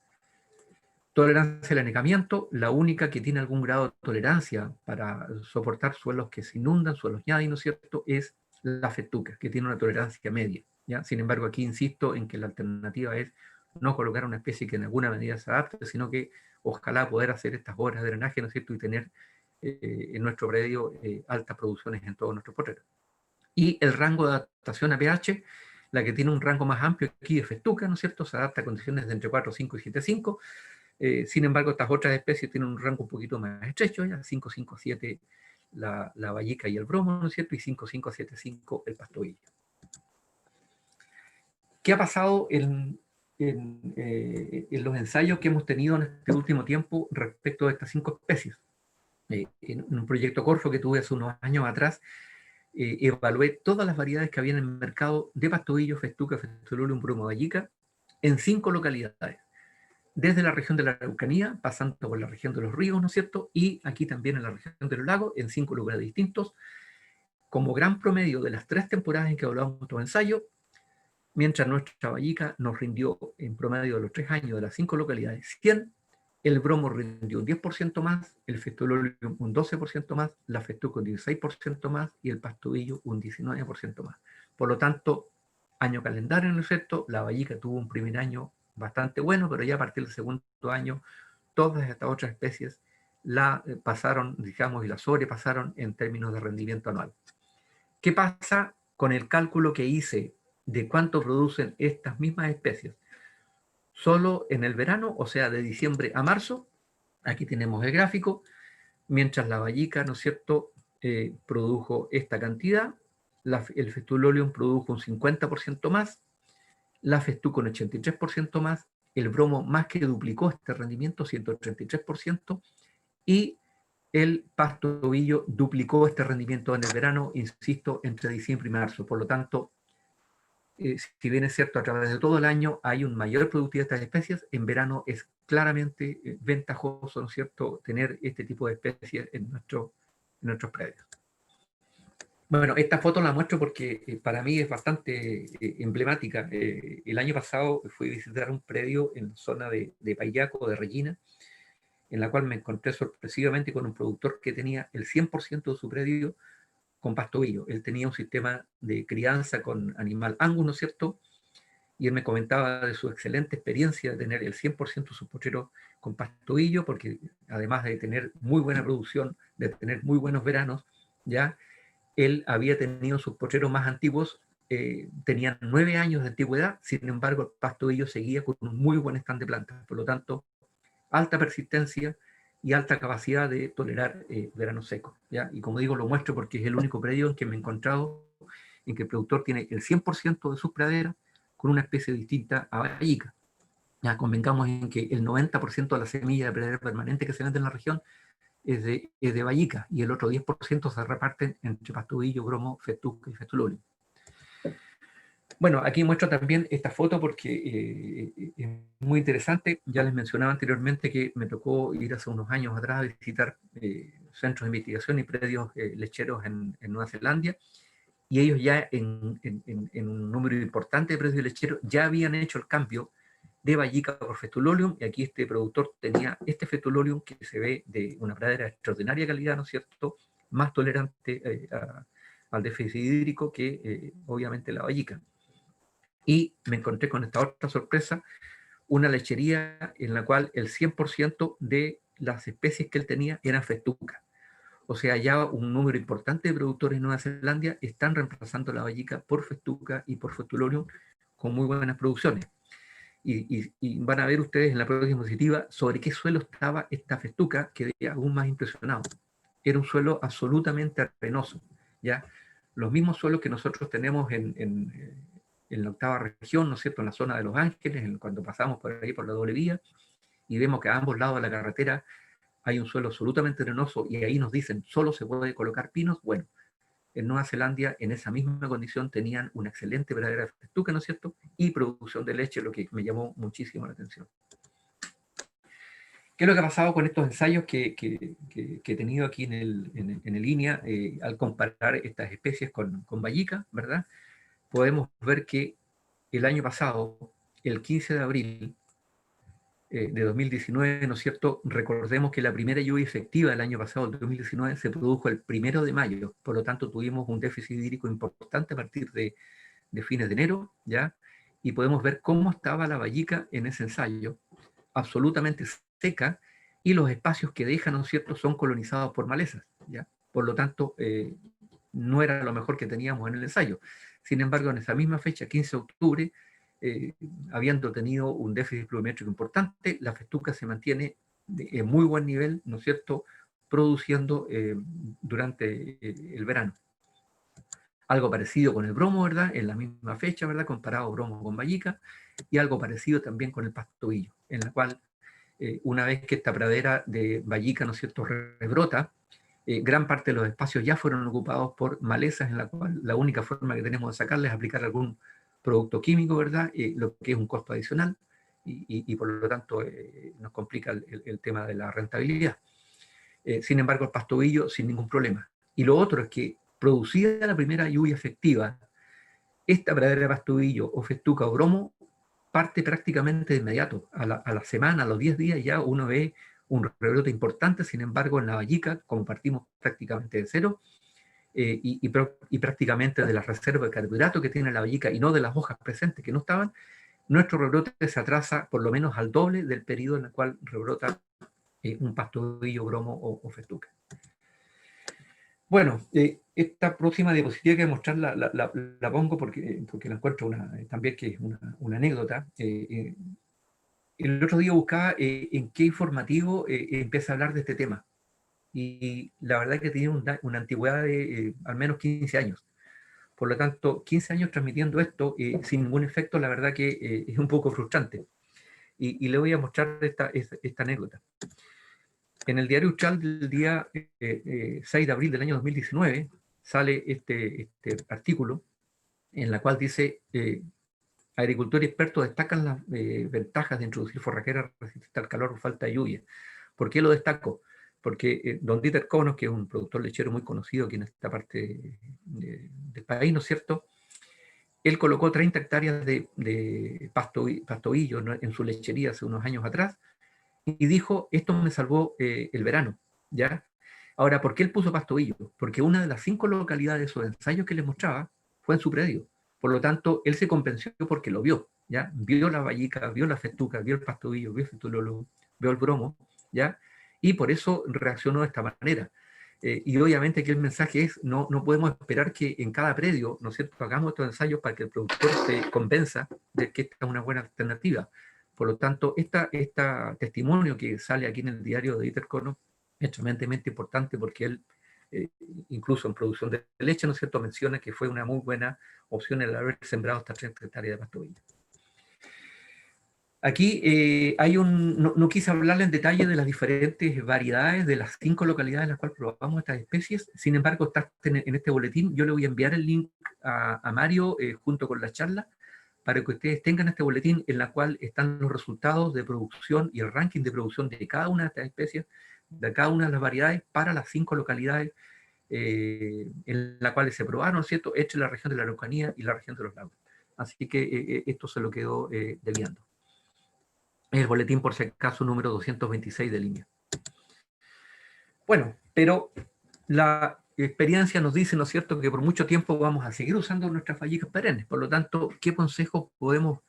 Tolerancia al anegamiento, la única que tiene algún grado de tolerancia para soportar suelos que se inundan, suelos ñadi, ¿no es cierto?, es la festuca, que tiene una tolerancia media, ¿ya? Sin embargo, aquí insisto en que la alternativa es no colocar una especie que en alguna medida se adapte, sino que ojalá poder hacer estas obras de drenaje, ¿no es cierto?, y tener en nuestro predio altas producciones en todos nuestros potreros. Y el rango de adaptación a pH, la que tiene un rango más amplio aquí es festuca, ¿no es cierto?, se adapta a condiciones de entre 4, 5 y 7,5. Sin embargo, estas otras especies tienen un rango un poquito más estrecho, ya 5, 5, 7 la vallica y el bromo, ¿no es cierto?, y 5, 5, 7, 5 el pastovillo. ¿Qué ha pasado en los ensayos que hemos tenido en este último tiempo respecto de estas 5 especies? En un proyecto Corfo que tuve hace unos años atrás, evalué todas las variedades que había en el mercado de pastovillo, festuca, festulorum, bromo, vallica, en 5 localidades. Desde la región de la Araucanía, pasando por la región de los ríos, ¿no es cierto? Y aquí también en la región de los lagos, en 5 lugares distintos, como gran promedio de las 3 temporadas en que evaluamos estos ensayos, mientras nuestra vallica nos rindió en promedio de los 3 años de las 5 localidades 100, el bromo rindió un 10% más, el festulolium un 12% más, la festuca un 16% más y el pastovillo un 19% más. Por lo tanto, año calendario, ¿no es cierto? La vallica tuvo un primer año bastante bueno, pero ya a partir del segundo año, todas estas otras especies la pasaron, digamos, y la sobrepasaron en términos de rendimiento anual. ¿Qué pasa con el cálculo que hice de cuánto producen estas mismas especies? Solo en el verano, o sea, de diciembre a marzo, aquí tenemos el gráfico, mientras la vallica, ¿no es cierto?, produjo esta cantidad, el festulolium produjo un 50% más, la festuca un 83% más, el bromo más que duplicó este rendimiento, 133%, y el pastovillo duplicó este rendimiento en el verano, insisto, entre diciembre y marzo. Por lo tanto, si bien es cierto, a través de todo el año hay una mayor productividad de estas especies, en verano es claramente ventajoso, ¿no es cierto?, tener este tipo de especies en nuestros predios. Bueno, esta foto la muestro porque para mí es bastante emblemática. El año pasado fui a visitar un predio en la zona de Payaco, de Regina, en la cual me encontré sorpresivamente con un productor que tenía el 100% de su predio con pastovillo. Él tenía un sistema de crianza con animal Angus, ¿no es cierto?, y él me comentaba de su excelente experiencia de tener el 100% de sus potreros con pastovillo, porque además de tener muy buena producción, de tener muy buenos veranos, ya él había tenido sus potreros más antiguos, tenían 9 años de antigüedad, sin embargo el pastovillo seguía con un muy buen stand de plantas, por lo tanto, alta persistencia y alta capacidad de tolerar veranos secos, ¿ya? Y como digo, lo muestro porque es el único predio en que me he encontrado en que el productor tiene el 100% de sus praderas con una especie distinta a vallica. Ya convengamos en que el 90% de la semilla de pradera permanente que se vende en la región es de vallica y el otro 10% se reparten entre pastovillo, bromo, festuca y festulolium. Bueno, aquí muestro también esta foto porque es muy interesante. Ya les mencionaba anteriormente que me tocó ir hace unos años atrás a visitar centros de investigación y predios lecheros en Nueva Zelanda, y ellos ya en un número importante de predios lecheros ya habían hecho el cambio de vallica por festulolium, y aquí este productor tenía este festulolium que se ve de una pradera de extraordinaria calidad, ¿no es cierto?, más tolerante al déficit hídrico que obviamente la vallica. Y me encontré con esta otra sorpresa, una lechería en la cual el 100% de las especies que él tenía eran festuca. O sea, ya un número importante de productores en Nueva Zelanda están reemplazando la vallica por festuca y por festulolium con muy buenas producciones. Y van a ver ustedes en la próxima diapositiva sobre qué suelo estaba esta festuca, que aún más impresionado. Era un suelo absolutamente arenoso, ¿ya? Los mismos suelos que nosotros tenemos en la octava región, ¿no es cierto?, en la zona de Los Ángeles, cuando pasamos por ahí por la doble vía, y vemos que a ambos lados de la carretera hay un suelo absolutamente arenoso, y ahí nos dicen, solo se puede colocar pinos. Bueno, en Nueva Zelanda, en esa misma condición, tenían una excelente pradera de festuca, ¿no es cierto?, y producción de leche, lo que me llamó muchísimo la atención. ¿Qué es lo que ha pasado con estos ensayos que he tenido aquí en el INEA al comparar estas especies con vallica, ¿verdad? Podemos ver que el año pasado, el 15 de abril, de 2019, ¿no es cierto? Recordemos que la primera lluvia efectiva del año pasado, el 2019, se produjo el 1 de mayo, por lo tanto tuvimos un déficit hídrico importante a partir de fines de enero, ¿ya? Y podemos ver cómo estaba la Vallica en ese ensayo, absolutamente seca, y los espacios que dejan, ¿no es cierto?, son colonizados por malezas, ¿ya? Por lo tanto, no era lo mejor que teníamos en el ensayo. Sin embargo, en esa misma fecha, 15 de octubre, habiendo tenido un déficit pluviométrico importante, la festuca se mantiene en muy buen nivel, ¿no es cierto?, produciendo durante el verano. Algo parecido con el bromo, ¿verdad?, en la misma fecha, ¿verdad?, comparado bromo con Vallica, y algo parecido también con el pastobillo, en la cual una vez que esta pradera de Vallica, ¿no es cierto?, rebrota, gran parte de los espacios ya fueron ocupados por malezas, en la cual la única forma que tenemos de sacarles es aplicar algún producto químico, ¿verdad?, lo que es un costo adicional, y por lo tanto nos complica el tema de la rentabilidad. Sin embargo, el pastobillo sin ningún problema. Y lo otro es que, producida la primera lluvia efectiva, esta pradera de pastobillo o festuca o bromo parte prácticamente de inmediato. A la semana, a los 10 días ya uno ve un rebrote importante. Sin embargo, en la Vallica, como partimos prácticamente de cero, y prácticamente de las reservas de carbohidrato que tiene la Vallica y no de las hojas presentes que no estaban, nuestro rebrote se atrasa por lo menos al doble del periodo en el cual rebrota un pastobillo, bromo o festuca. Bueno, esta próxima diapositiva que voy a mostrar la pongo porque la encuentro también que es una anécdota. El otro día buscaba en qué informativo empieza a hablar de este tema. Y la verdad es que tiene una antigüedad de al menos 15 años. Por lo tanto, 15 años transmitiendo esto sin ningún efecto, la verdad que es un poco frustrante. Y le voy a mostrar esta anécdota. En el diario Uchal del día 6 de abril del año 2019 sale este artículo en la cual dice agricultores expertos destacan las ventajas de introducir forrajeras resistentes al calor o falta de lluvia. ¿Por qué lo destaco? Porque don Dieter Konos, que es un productor lechero muy conocido aquí en esta parte del país, ¿no es cierto? Él colocó 30 hectáreas de pastobillo, ¿no?, en su lechería hace unos años atrás, y dijo, esto me salvó el verano, ¿ya? Ahora, ¿por qué él puso pastobillo? Porque una de las 5 localidades o ensayos que les mostraba fue en su predio. Por lo tanto, él se convenció porque lo vio, ¿ya? Vio la Vallica, vio la festuca, vio el pastobillo, vio el fetulolo, vio el bromo, ¿ya? Y por eso reaccionó de esta manera. Y obviamente que el mensaje es, no podemos esperar que en cada predio, ¿no es cierto?, hagamos estos ensayos para que el productor se convenza de que esta es una buena alternativa. Por lo tanto, este testimonio que sale aquí en el diario de Dieter Konos es tremendamente importante porque él, incluso en producción de leche, ¿no es cierto?, menciona que fue una muy buena opción el haber sembrado estas 30 hectáreas de pastobillo. Aquí no quise hablarle en detalle de las diferentes variedades de las 5 localidades en las cuales probamos estas especies. Sin embargo, está en este boletín. Yo le voy a enviar el link a Mario junto con la charla para que ustedes tengan este boletín en la cual están los resultados de producción y el ranking de producción de cada una de estas especies, de cada una de las variedades para las 5 localidades en las cuales se probaron, ¿cierto?, entre la región de la Araucanía y la región de los lagos. Así que esto se lo quedó debiendo. Es el boletín, por si acaso, número 226 de línea. Bueno, pero la experiencia nos dice, ¿no es cierto?, que por mucho tiempo vamos a seguir usando nuestras vallicas perennes. Por lo tanto, ¿qué consejos podemos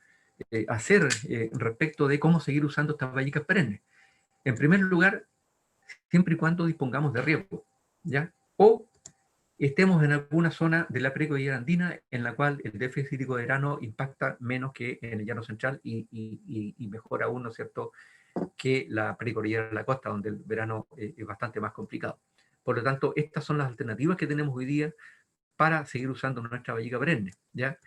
hacer respecto de cómo seguir usando estas vallicas perennes? En primer lugar, siempre y cuando dispongamos de riego, ¿ya? O estemos en alguna zona de la precordillera andina en la cual el déficit hídrico de verano impacta menos que en el llano central y mejor aún, ¿no es cierto?, que la precordillera de la costa, donde el verano es bastante más complicado. Por lo tanto, estas son las alternativas que tenemos hoy día para seguir usando nuestra vallica perenne, ¿ya?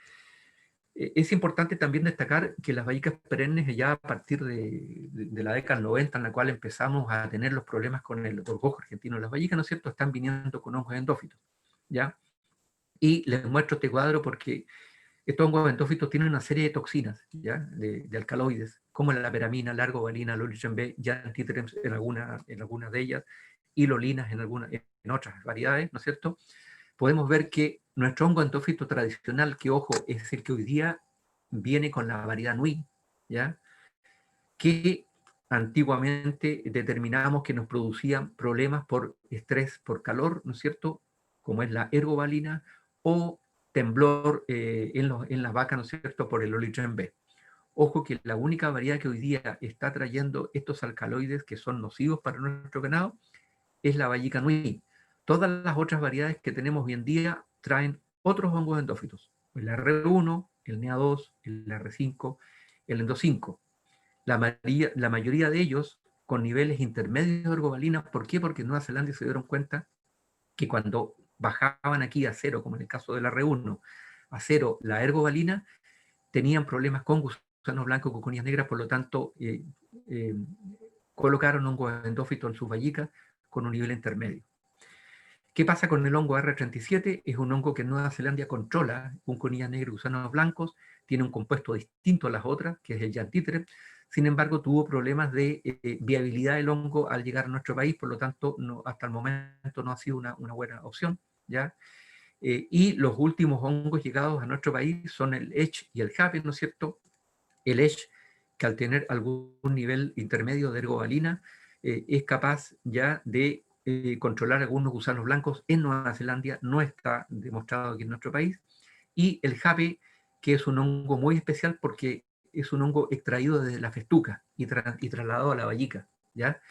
Es importante también destacar que las vallicas perennes ya a partir de la década del 90, en la cual empezamos a tener los problemas con el gorgojo argentino, las vallicas, ¿no es cierto?, están viniendo con hongos endófitos, ¿ya? Y les muestro este cuadro porque estos hongos endófitos tienen una serie de toxinas, ¿ya?, de alcaloides, como la peramina, la argovalina, la Olichem B, Yantitrem en algunas de ellas, y lolinas en otras variedades, ¿no es cierto? Podemos ver que nuestro hongo endófito tradicional, que ojo, es el que hoy día viene con la variedad Nui, ¿ya?, que antiguamente determinábamos que nos producían problemas por estrés, por calor, ¿no es cierto?, como es la ergovalina, o temblor en las vacas, ¿no es cierto?, por el Olitren B. Ojo que la única variedad que hoy día está trayendo estos alcaloides que son nocivos para nuestro ganado es la Vallica Nui. Todas las otras variedades que tenemos hoy en día traen otros hongos endófitos. El R1, el NEA2, el R5, el Endo5. La mayoría de ellos con niveles intermedios de ergovalina. ¿Por qué? Porque en Nueva Zelanda se dieron cuenta que cuando bajaban aquí a cero, como en el caso del R1, a cero la ergovalina, tenían problemas con gusanos blancos, coconillas negras, por lo tanto, colocaron hongos endófitos en sus vallicas con un nivel intermedio. ¿Qué pasa con el hongo R37? Es un hongo que en Nueva Zelanda controla con conillas negras y gusanos blancos, tiene un compuesto distinto a las otras, que es el Yantitrep. Sin embargo, tuvo problemas de viabilidad del hongo al llegar a nuestro país, por lo tanto, hasta el momento no ha sido una buena opción, ¿ya? Y los últimos hongos llegados a nuestro país son el ECH y el JAPE, ¿no es cierto? El ECH, que al tener algún nivel intermedio de ergovalina, es capaz ya de controlar algunos gusanos blancos en Nueva Zelanda, no está demostrado aquí en nuestro país, y el JAPE, que es un hongo muy especial porque es un hongo extraído desde la festuca y trasladado a la vallica, ¿ya?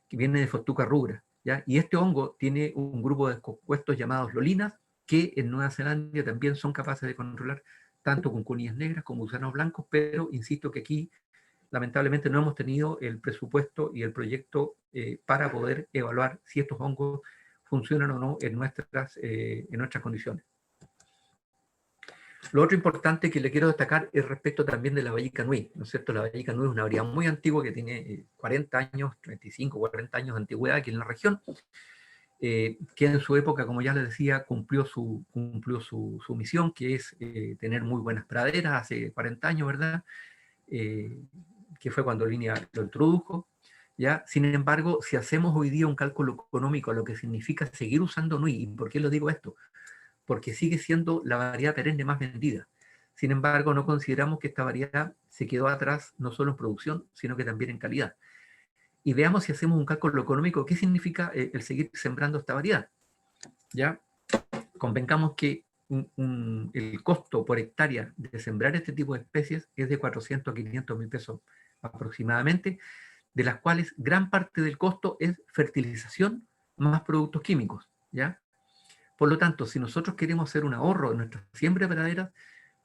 Que viene de Festuca rubra, ¿ya? Y este hongo tiene un grupo de compuestos llamados lolinas, que en Nueva Zelanda también son capaces de controlar tanto con conillas negras como gusanos blancos, pero insisto que aquí lamentablemente no hemos tenido el presupuesto y el proyecto para poder evaluar si estos hongos funcionan o no en nuestras condiciones. Lo otro importante que le quiero destacar es respecto también de la Vallica Nui, ¿no es cierto? La Vallica Nui es una variedad muy antigua que tiene 40 años, 35, 40 años de antigüedad aquí en la región, que en su época, como ya les decía, cumplió su misión, que es tener muy buenas praderas hace 40 años, ¿verdad? Que fue cuando Línea lo introdujo, ¿ya? Sin embargo, si hacemos hoy día un cálculo económico a lo que significa seguir usando Nui, ¿y por qué lo digo esto? Porque sigue siendo la variedad perenne más vendida. Sin embargo, no consideramos que esta variedad se quedó atrás no solo en producción, sino que también en calidad. Y veamos si hacemos un cálculo económico, ¿qué significa el seguir sembrando esta variedad? ¿Ya? Convengamos que el costo por hectárea de sembrar este tipo de especies es de 400 a 500 mil pesos aproximadamente, de las cuales gran parte del costo es fertilización más productos químicos, ¿ya? Por lo tanto, si nosotros queremos hacer un ahorro en nuestra siembra de praderas,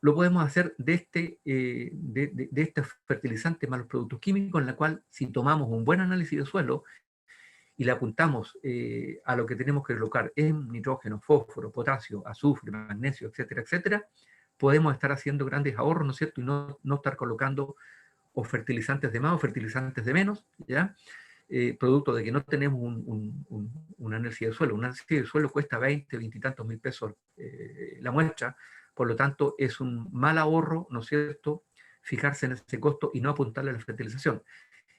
lo podemos hacer de este fertilizante más los productos químicos, en la cual si tomamos un buen análisis de suelo y le apuntamos a lo que tenemos que colocar en nitrógeno, fósforo, potasio, azufre, magnesio, etcétera, etcétera, podemos estar haciendo grandes ahorros, ¿no es cierto? Y no estar colocando o fertilizantes de más o fertilizantes de menos, ¿ya? Producto de que no tenemos un análisis de suelo. Un análisis de suelo cuesta 20 y tantos mil pesos la muestra, por lo tanto es un mal ahorro, ¿no es cierto?, fijarse en ese costo y no apuntarle a la fertilización.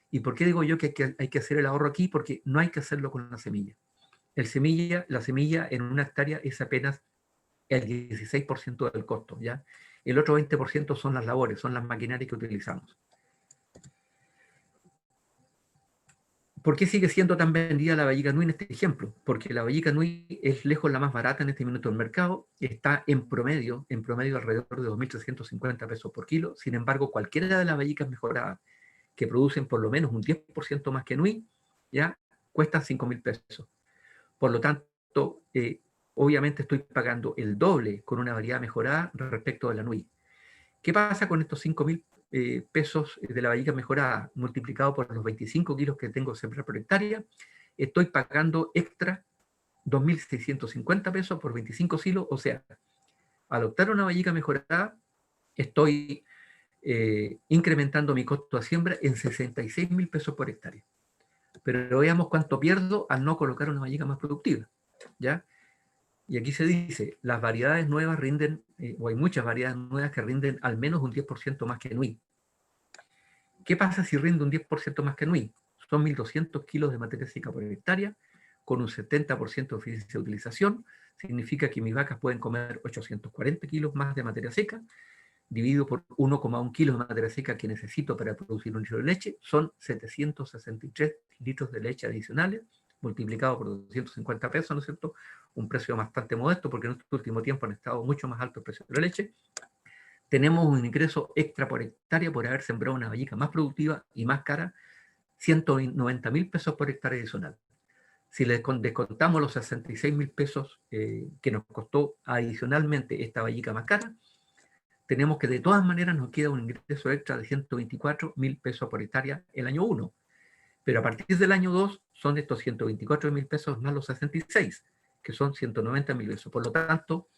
¿Y por qué digo yo que hay que hacer el ahorro aquí? Porque no hay que hacerlo con la semilla. La semilla en una hectárea es apenas el 16% del costo, ¿ya? El otro 20% son las labores, son las maquinarias que utilizamos. ¿Por qué sigue siendo tan vendida la Vallica Nui en este ejemplo? Porque la Vallica Nui es lejos la más barata en este minuto del mercado, está en promedio alrededor de 2.350 pesos por kilo. Sin embargo, cualquiera de las vallicas mejoradas que producen por lo menos un 10% más que Nui, ya cuestan 5.000 pesos. Por lo tanto, obviamente estoy pagando el doble con una variedad mejorada respecto de la Nui. ¿Qué pasa con estos 5.000 pesos de la vallica mejorada multiplicado por los 25 kilos que tengo siempre por hectárea? Estoy pagando extra 2.650 pesos por 25 kilos, o sea, al optar una vallica mejorada, estoy incrementando mi costo de siembra en 66.000 pesos por hectárea. Pero veamos cuánto pierdo al no colocar una vallica más productiva, ¿ya? Y aquí se dice, las variedades nuevas rinden, o hay muchas variedades nuevas que rinden al menos un 10% más que Nui. ¿Qué pasa si rinde un 10% más que Nui? Son 1.200 kilos de materia seca por hectárea, con un 70% de eficiencia de utilización. Significa que mis vacas pueden comer 840 kilos más de materia seca, dividido por 1,1 kilos de materia seca que necesito para producir 1 litro de leche, son 763 litros de leche adicionales, multiplicado por 250 pesos, ¿no es cierto? Un precio bastante modesto, porque en este último tiempo han estado mucho más alto el precio de la leche. Tenemos un ingreso extra por hectárea por haber sembrado una vallica más productiva y más cara, 190.000 pesos por hectárea adicional. Si le descontamos los 66.000 pesos que nos costó adicionalmente esta vallica más cara, tenemos que de todas maneras nos queda un ingreso extra de 124.000 pesos por hectárea el año 1. Pero a partir del año 2 son estos 124.000 pesos más los 66, que son 190.000 pesos. Por lo tanto,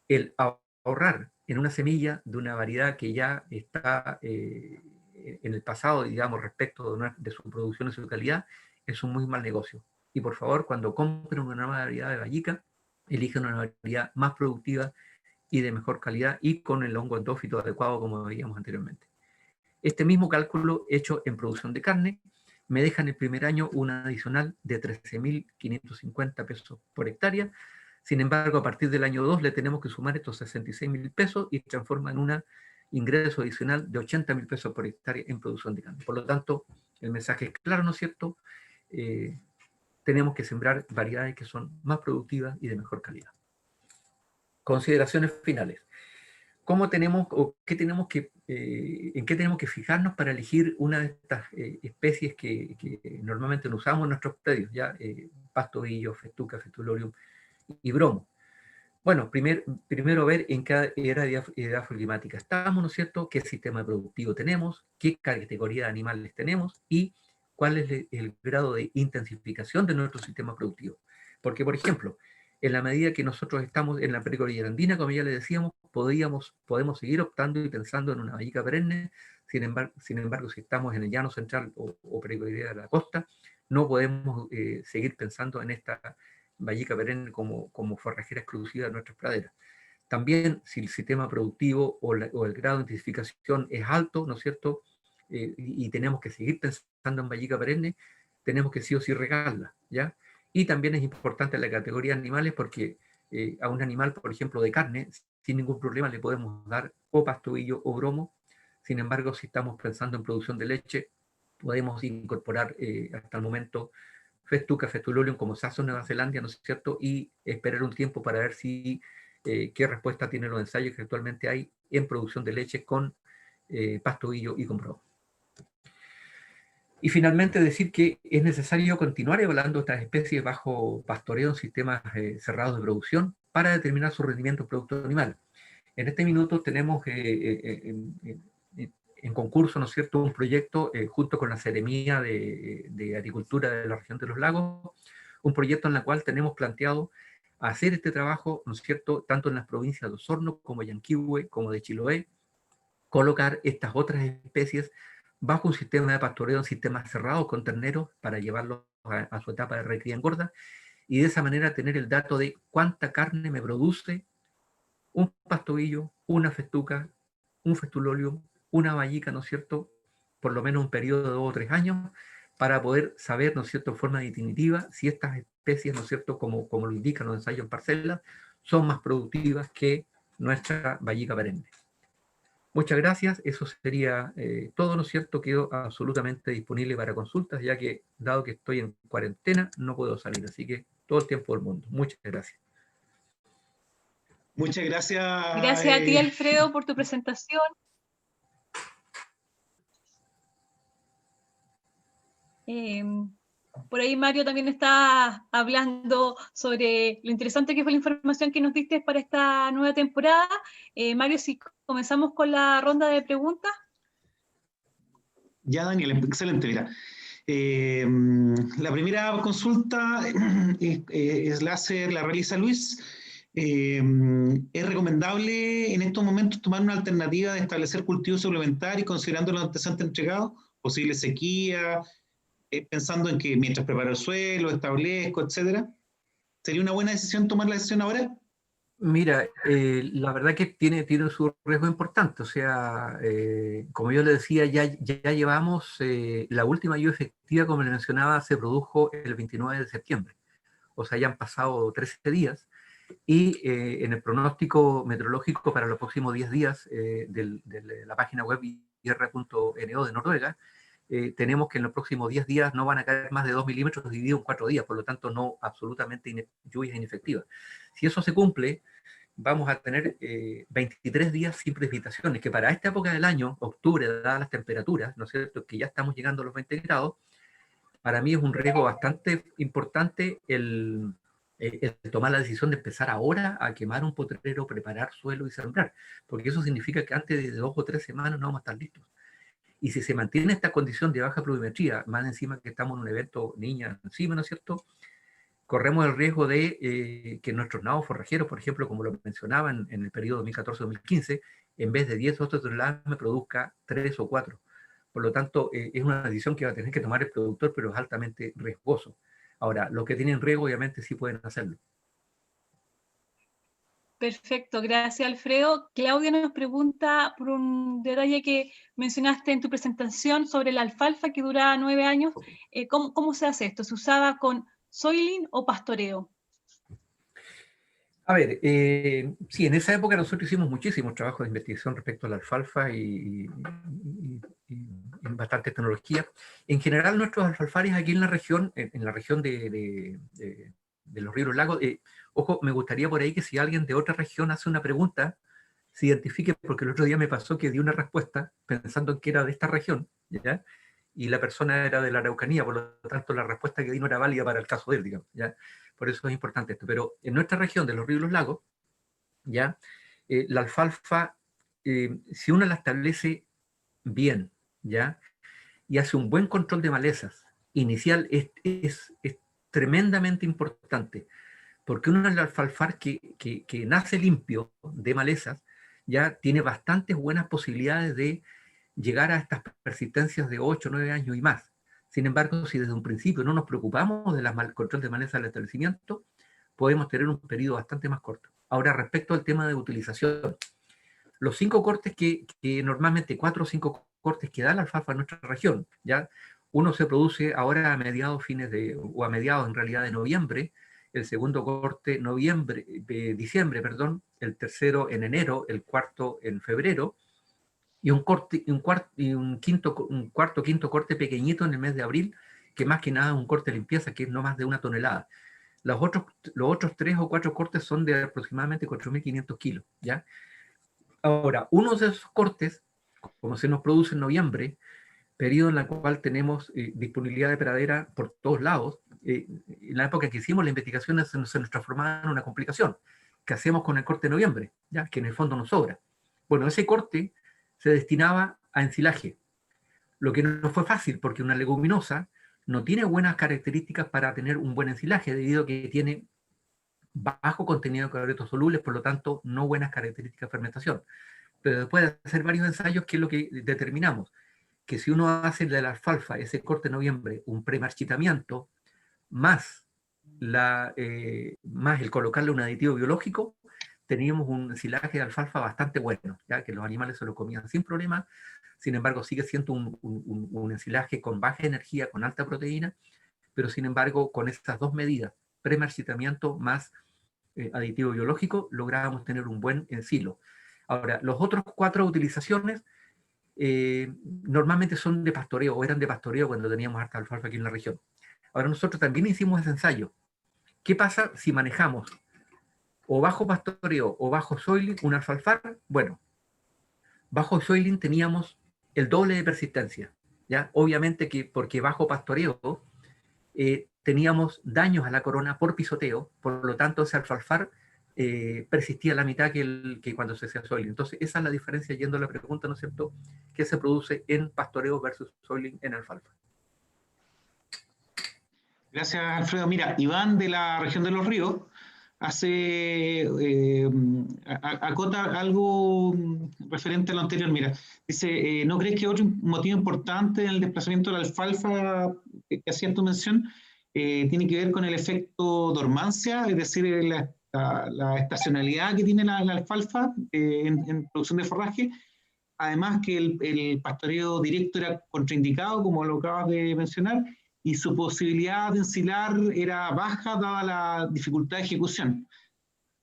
el ahorrar en una semilla de una variedad que ya está en el pasado, digamos, respecto de su producción y su calidad, es un muy mal negocio. Y por favor, cuando compren una nueva variedad de vallica, elijan una variedad más productiva y de mejor calidad y con el hongo endófito adecuado, como veíamos anteriormente. Este mismo cálculo hecho en producción de carne me deja en el primer año una adicional de 13.550 pesos por hectárea. Sin embargo, a partir del año 2 le tenemos que sumar estos 66.000 pesos y transforma en un ingreso adicional de 80.000 pesos por hectárea en producción de carne. Por lo tanto, el mensaje es claro, ¿no es cierto? Tenemos que sembrar variedades que son más productivas y de mejor calidad. Consideraciones finales. ¿Cómo tenemos, o qué tenemos que, en qué tenemos que fijarnos para elegir una de estas especies que normalmente no usamos en nuestros predios? Ya, pastobillo, festuca, fetulorium y bromo. Bueno, primero ver en qué era de edad climática estamos, ¿no es cierto? ¿Qué sistema productivo tenemos? ¿Qué categoría de animales tenemos? Y cuál es el grado de intensificación de nuestro sistema productivo. Porque, por ejemplo, en la medida que nosotros estamos en la precordillera andina, como ya le decíamos, podemos seguir optando y pensando en una vallica perenne. Sin embargo, si estamos en el llano central o precordillera de la costa, no podemos seguir pensando en esta vallica perenne como forrajera exclusiva de nuestras praderas. También, si el sistema productivo o el grado de intensificación es alto, ¿no es cierto?, y tenemos que seguir pensando en vallica perenne, tenemos que sí o sí regarla, ¿ya? Y también es importante la categoría de animales porque a un animal, por ejemplo, de carne, sin ningún problema le podemos dar o pastobillo o bromo. Sin embargo, si estamos pensando en producción de leche, podemos incorporar hasta el momento festuca, fetulolium, como se hace en Nueva Zelanda, ¿no es cierto? Y esperar un tiempo para ver si qué respuesta tienen los ensayos que actualmente hay en producción de leche con pastobillo y con bromo. Y finalmente decir que es necesario continuar evaluando estas especies bajo pastoreo en sistemas cerrados de producción para determinar su rendimiento producto animal. En este minuto tenemos en concurso, ¿no es cierto?, un proyecto junto con la Seremía de Agricultura de la región de los lagos, un proyecto en el cual tenemos planteado hacer este trabajo, ¿no es cierto?, tanto en las provincias de Osorno como Yanquihue, como de Chiloé, colocar estas otras especies bajo un sistema de pastoreo, un sistema cerrado con terneros para llevarlos a su etapa de recría engorda, y de esa manera tener el dato de cuánta carne me produce un pastobillo, una festuca, un festulolium, una vallica, ¿no es cierto?, por lo menos un periodo de 2 o 3 años, para poder saber, ¿no es cierto?, en forma definitiva, si estas especies, ¿no es cierto?, como lo indican los ensayos en parcelas, son más productivas que nuestra vallica perenne. Muchas gracias, eso sería todo, ¿no es cierto? Quedo absolutamente disponible para consultas, ya que, dado que estoy en cuarentena, no puedo salir, así que todo el tiempo del mundo. Muchas gracias. Muchas gracias. Gracias a ti, Alfredo, por tu presentación. Por ahí Mario también está hablando sobre lo interesante que fue la información que nos diste para esta nueva temporada. Mario, si comenzamos con la ronda de preguntas. Ya, Daniel, excelente, mira. La primera consulta la realiza Luis. ¿Es recomendable en estos momentos tomar una alternativa de establecer cultivos suplementarios considerando los antecedentes entregados? Posible sequía, pensando en que mientras preparo el suelo, establezco, etcétera. ¿Sería una buena decisión tomar la decisión ahora? Mira, la verdad que tiene su riesgo importante. O sea, como yo le decía, ya llevamos, la última lluvia efectiva, como le mencionaba, se produjo el 29 de septiembre. O sea, ya han pasado 13 días. Y en el pronóstico meteorológico para los próximos 10 días de la página web ir.no de Noruega, tenemos que en los próximos 10 días no van a caer más de 2 milímetros dividido en 4 días, por lo tanto no absolutamente lluvias inefectivas. Si eso se cumple, vamos a tener 23 días sin precipitaciones, que para esta época del año, octubre, dadas las temperaturas, ¿no es cierto?, que ya estamos llegando a los 20 grados, para mí es un riesgo bastante importante el tomar la decisión de empezar ahora a quemar un potrero, preparar suelo y sembrar, porque eso significa que antes de 2 o 3 semanas no vamos a estar listos. Y si se mantiene esta condición de baja pluviometría, más encima que estamos en un evento niña encima, ¿no es cierto?, corremos el riesgo de que nuestros nados forrajeros, por ejemplo, como lo mencionaban en el periodo 2014-2015, en vez de 10 o 8 toneladas me produzca 3 o 4. Por lo tanto, es una decisión que va a tener que tomar el productor, pero es altamente riesgoso. Ahora, los que tienen riesgo, obviamente, sí pueden hacerlo. Perfecto, gracias Alfredo. Claudia nos pregunta por un detalle que mencionaste en tu presentación sobre la alfalfa que dura 9 años. ¿Cómo se hace esto? ¿Se usaba con soiling o pastoreo? A ver, sí, en esa época nosotros hicimos muchísimos trabajos de investigación respecto a la alfalfa y bastante tecnología. En general, nuestros alfalfares aquí en la región de los ríos y los lagos, ojo, me gustaría por ahí que si alguien de otra región hace una pregunta, se identifique, porque el otro día me pasó que di una respuesta pensando que era de esta región, ¿ya? Y la persona era de la Araucanía, por lo tanto la respuesta que di no era válida para el caso de él, digamos, ¿ya? Por eso es importante esto. Pero en nuestra región de los ríos y los lagos, ¿ya? La alfalfa, si uno la establece bien, ¿ya?, y hace un buen control de malezas inicial, es tremendamente importante, porque uno al alfalfar que nace limpio de malezas, ya tiene bastantes buenas posibilidades de llegar a estas persistencias de 8 o 9 años y más. Sin embargo, si desde un principio no nos preocupamos del control de malezas del establecimiento, podemos tener un periodo bastante más corto. Ahora, respecto al tema de utilización, los 5 cortes que normalmente 4 o 5 cortes que da la alfalfa en nuestra región, ¿ya? Uno se produce ahora a mediados, o a mediados en realidad de noviembre, el segundo corte diciembre, perdón, el tercero en enero, el cuarto en febrero, y un quinto corte pequeñito en el mes de abril, que más que nada es un corte de limpieza, que es no más de 1 tonelada. Los otros 3 o 4 cortes son de aproximadamente 4.500 kilos, ¿ya? Ahora, uno de esos cortes, como se nos produce en noviembre, periodo en el cual tenemos disponibilidad de pradera por todos lados, en la época que hicimos la investigación se nos transformaba en una complicación. ¿Qué hacemos con el corte de noviembre? ¿Ya? Que en el fondo nos sobra. Bueno, ese corte se destinaba a ensilaje, lo que no fue fácil porque una leguminosa no tiene buenas características para tener un buen ensilaje, debido a que tiene bajo contenido de carbohidratos solubles, por lo tanto no buenas características de fermentación. Pero después de hacer varios ensayos, ¿qué es lo que determinamos? Que si uno hace de la alfalfa, ese corte de noviembre, un premarchitamiento, más el colocarle un aditivo biológico, teníamos un ensilaje de alfalfa bastante bueno, ya que los animales se lo comían sin problema. Sin embargo, sigue siendo un ensilaje con baja energía, con alta proteína, pero sin embargo, con estas 2 medidas, premarchitamiento más aditivo biológico, lográbamos tener un buen ensilo. Ahora, los otros 4 utilizaciones normalmente son de pastoreo, o eran de pastoreo cuando teníamos harta alfalfa aquí en la región. Ahora, nosotros también hicimos ese ensayo. ¿Qué pasa si manejamos o bajo pastoreo o bajo soiling un alfalfar? Bueno, bajo soiling teníamos el doble de persistencia, ¿ya? Obviamente que porque bajo pastoreo teníamos daños a la corona por pisoteo, por lo tanto ese alfalfar persistía la mitad que cuando se hacía soiling. Entonces esa es la diferencia, yendo a la pregunta, ¿no es cierto?, que se produce en pastoreo versus soiling en alfalfa. Gracias, Alfredo. Mira, Iván de la región de Los Ríos acota algo referente a lo anterior. Mira, dice, ¿no crees que otro motivo importante en el desplazamiento de la alfalfa que hacías tu mención tiene que ver con el efecto dormancia, es decir, la estacionalidad que tiene la alfalfa en producción de forraje? Además que el pastoreo directo era contraindicado, como lo acabas de mencionar, y su posibilidad de ensilar era baja dada la dificultad de ejecución.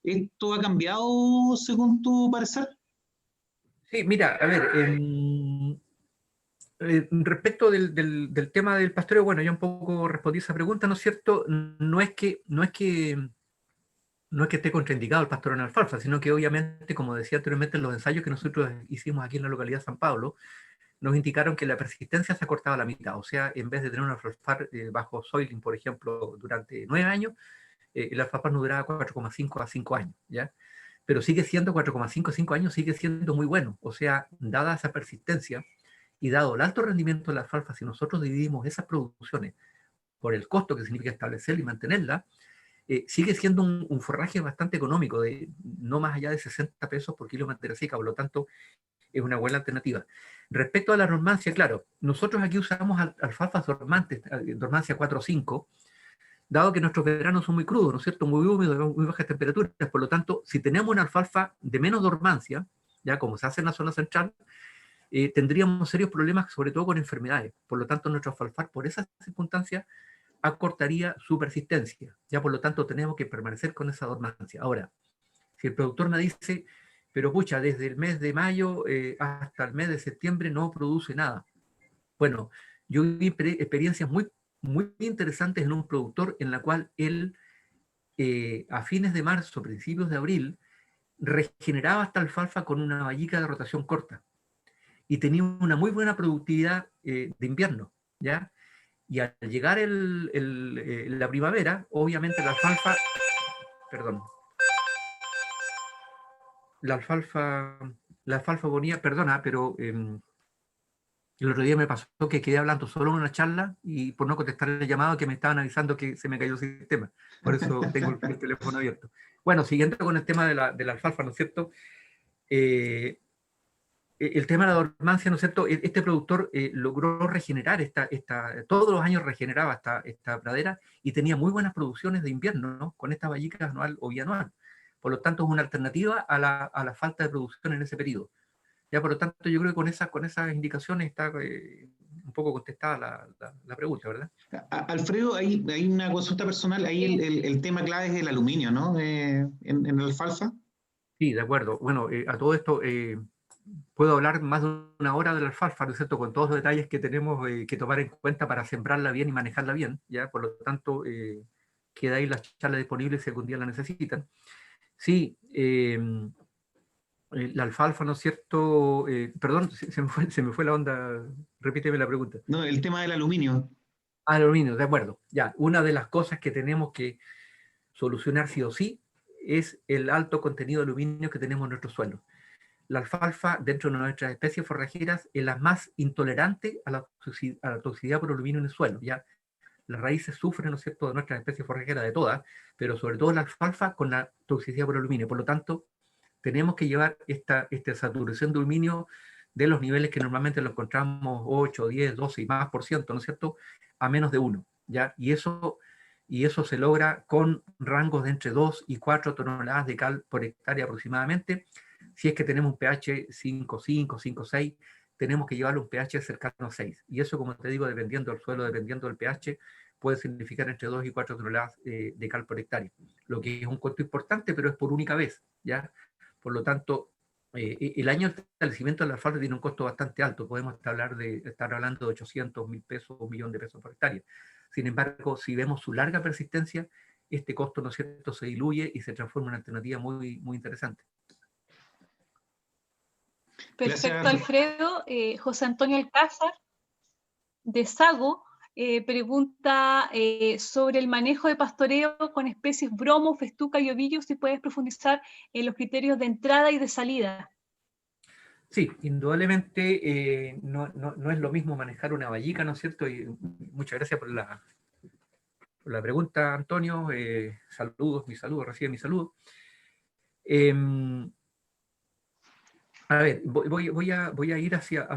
¿Esto ha cambiado según tu parecer? Sí, mira, a ver, respecto del tema del pastoreo, bueno, ya un poco respondí esa pregunta, ¿no es cierto? No es que esté contraindicado el pastoreo en alfalfa, sino que obviamente, como decía anteriormente, en los ensayos que nosotros hicimos aquí en la localidad de San Pablo, nos indicaron que la persistencia se acortaba a la mitad. O sea, en vez de tener un alfalfar bajo soiling, por ejemplo, durante 9 años, el alfalfar no duraba 4,5 a 5 años, ¿ya? Pero sigue siendo 4,5 a 5 años, sigue siendo muy bueno. O sea, dada esa persistencia y dado el alto rendimiento de la alfalfa, si nosotros dividimos esas producciones por el costo que significa establecerla y mantenerla, sigue siendo un forraje bastante económico, de no más allá de 60 pesos por kilo de materia seca, por lo tanto, es una buena alternativa. Respecto a la dormancia, claro, nosotros aquí usamos alfalfas dormantes, dormancia 4 o 5, dado que nuestros veranos son muy crudos, ¿no es cierto? Muy húmedos, muy bajas temperaturas, por lo tanto, si tenemos una alfalfa de menos dormancia, ya como se hace en la zona central, tendríamos serios problemas, sobre todo con enfermedades. Por lo tanto, nuestro alfalfar, por esas circunstancias, acortaría su persistencia. Ya por lo tanto, tenemos que permanecer con esa dormancia. Ahora, si el productor me dice, pero pucha, desde el mes de mayo hasta el mes de septiembre no produce nada. Bueno, yo vi experiencias muy interesantes en un productor en la cual él, a fines de marzo, principios de abril, regeneraba esta alfalfa con una vallica de rotación corta y tenía una muy buena productividad de invierno, ¿ya? Y al llegar la primavera, obviamente perdón, la alfalfa, la alfalfa ponía, perdona, pero el otro día me pasó que quedé hablando solo en una charla y por no contestar el llamado que me estaban avisando que se me cayó el sistema. Por eso tengo el teléfono abierto. Bueno, siguiendo con el tema de la alfalfa, ¿no es cierto? El tema de la dormancia, ¿no es cierto? Este productor logró regenerar todos los años regeneraba esta pradera y tenía muy buenas producciones de invierno, ¿no? Con esta vallica anual o bianual. Por lo tanto, es una alternativa a la falta de producción en ese periodo. Ya, por lo tanto, yo creo que con esas indicaciones está un poco contestada la pregunta, ¿verdad? Alfredo, hay una consulta personal, ahí el tema clave es el aluminio, ¿no? En la alfalfa. Sí, de acuerdo. Bueno, a todo esto puedo hablar más de una hora de la alfalfa, ¿no es cierto? Con todos los detalles que tenemos que tomar en cuenta para sembrarla bien y manejarla bien, ¿ya? Por lo tanto, queda ahí la charla disponible si algún día la necesitan. Sí, la alfalfa, ¿no es cierto? Perdón, se me fue la onda. Repíteme la pregunta. No, el tema del aluminio. Aluminio, de acuerdo. Ya, una de las cosas que tenemos que solucionar sí o sí es el alto contenido de aluminio que tenemos en nuestro suelo. La alfalfa, dentro de nuestras especies forrajeras, es la más intolerante a la toxicidad por aluminio en el suelo. Ya las raíces sufren, ¿no es cierto?, de nuestras especies forrajeras, de todas, pero sobre todo la alfalfa con la toxicidad por aluminio. Por lo tanto, tenemos que llevar esta saturación de aluminio de los niveles que normalmente lo encontramos 8, 10, 12 y más por ciento, ¿no es cierto?, a menos de 1, ¿ya? Y eso se logra con rangos de entre 2 y 4 toneladas de cal por hectárea aproximadamente. Si es que tenemos un pH 5,5, 5,6, tenemos que llevarlo a un pH cercano a 6. Y eso, como te digo, dependiendo del suelo, dependiendo del pH, puede significar entre 2 y 4 toneladas de cal por hectárea. Lo que es un costo importante, pero es por única vez, ¿ya? Por lo tanto, el año de establecimiento de la alfalfa tiene un costo bastante alto. Podemos estar hablando de 800.000 pesos, 1.000.000 de pesos por hectárea. Sin embargo, si vemos su larga persistencia, este costo, ¿no es cierto?, se diluye y se transforma en una alternativa muy, muy interesante. Perfecto, Gracias. Alfredo. José Antonio Alcázar, de Sago, pregunta sobre el manejo de pastoreo con especies bromo, festuca y ovillo, si puedes profundizar en los criterios de entrada y de salida. Sí, indudablemente no es lo mismo manejar una vallica, ¿no es cierto? Y muchas gracias por la pregunta, Antonio. Saludos, recibe mi saludo. A ver, voy a ir hacia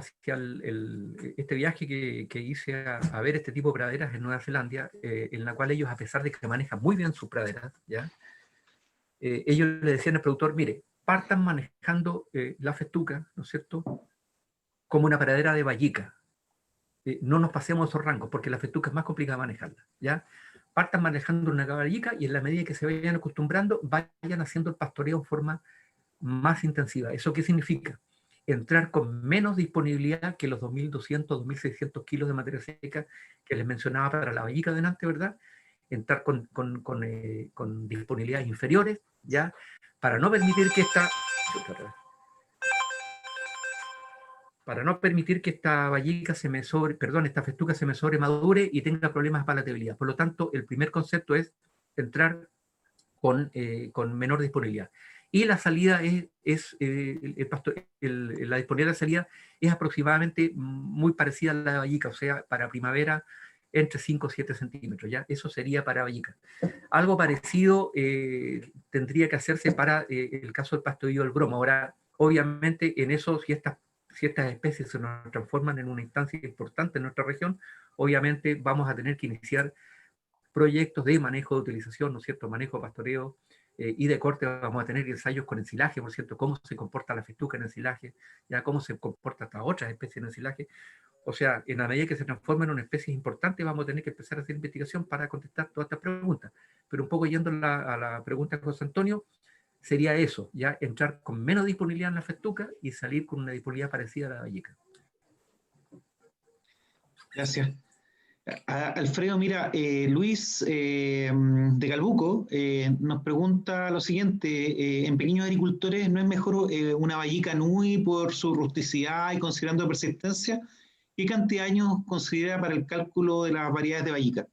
este viaje que hice a ver este tipo de praderas en Nueva Zelanda, en la cual ellos, a pesar de que manejan muy bien sus praderas, ¿ya? Ellos le decían al productor, mire, partan manejando la festuca, ¿no es cierto?, como una pradera de vallica. No nos pasemos esos rangos, porque la festuca es más complicada de manejarla, ¿ya? partan manejando una caballica y en la medida que se vayan acostumbrando, vayan haciendo el pastoreo en forma más intensiva. ¿Eso qué significa? Entrar con menos disponibilidad que los 2.200, 2.600 kilos de materia seca que les mencionaba para la vallica delante, ¿verdad? Entrar con disponibilidades inferiores, ¿ya? Para no permitir que esta vallica esta festuca se me sobremadure y tenga problemas de palatabilidad. Por lo tanto, el primer concepto es entrar con menor disponibilidad. Y la salida la disponibilidad de salida es aproximadamente muy parecida a la vallica, o sea, para primavera entre 5 y 7 centímetros, ¿ya? Eso sería para vallica. Algo parecido tendría que hacerse para el caso del pastoillo del bromo. Ahora, obviamente, en eso, si estas especies se nos transforman en una instancia importante en nuestra región, obviamente vamos a tener que iniciar proyectos de manejo de utilización, ¿no es cierto?, manejo de pastoreo y de corte. Vamos a tener ensayos con ensilaje, por cierto, cómo se comporta la festuca en ensilaje, ya cómo se comporta hasta otras especies en ensilaje. O sea, en la medida que se transformen en una especie importante, vamos a tener que empezar a hacer investigación para contestar todas estas preguntas. Pero un poco yendo a la pregunta de José Antonio, sería eso, ya entrar con menos disponibilidad en la festuca y salir con una disponibilidad parecida a la vallica. Gracias. Alfredo, mira, Luis de Calbuco nos pregunta lo siguiente: en pequeños agricultores, ¿no es mejor una vallica Nui por su rusticidad y considerando persistencia? ¿Qué cantidad de años considera para el cálculo de las variedades de vallica?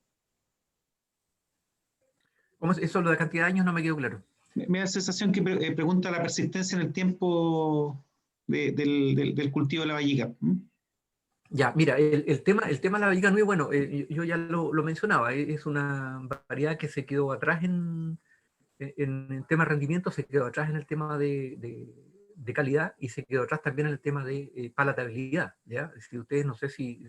¿Cómo es eso, lo de cantidad de años? No me quedó claro. Me da la sensación que pregunta la persistencia en el tiempo del cultivo de la vallica. Ya, mira, el tema de la vallica Nui, bueno, yo ya lo mencionaba, es una variedad que se quedó atrás en el tema de rendimiento, se quedó atrás en el tema de calidad y se quedó atrás también en el tema de palatabilidad, ¿ya? Si ustedes, no sé si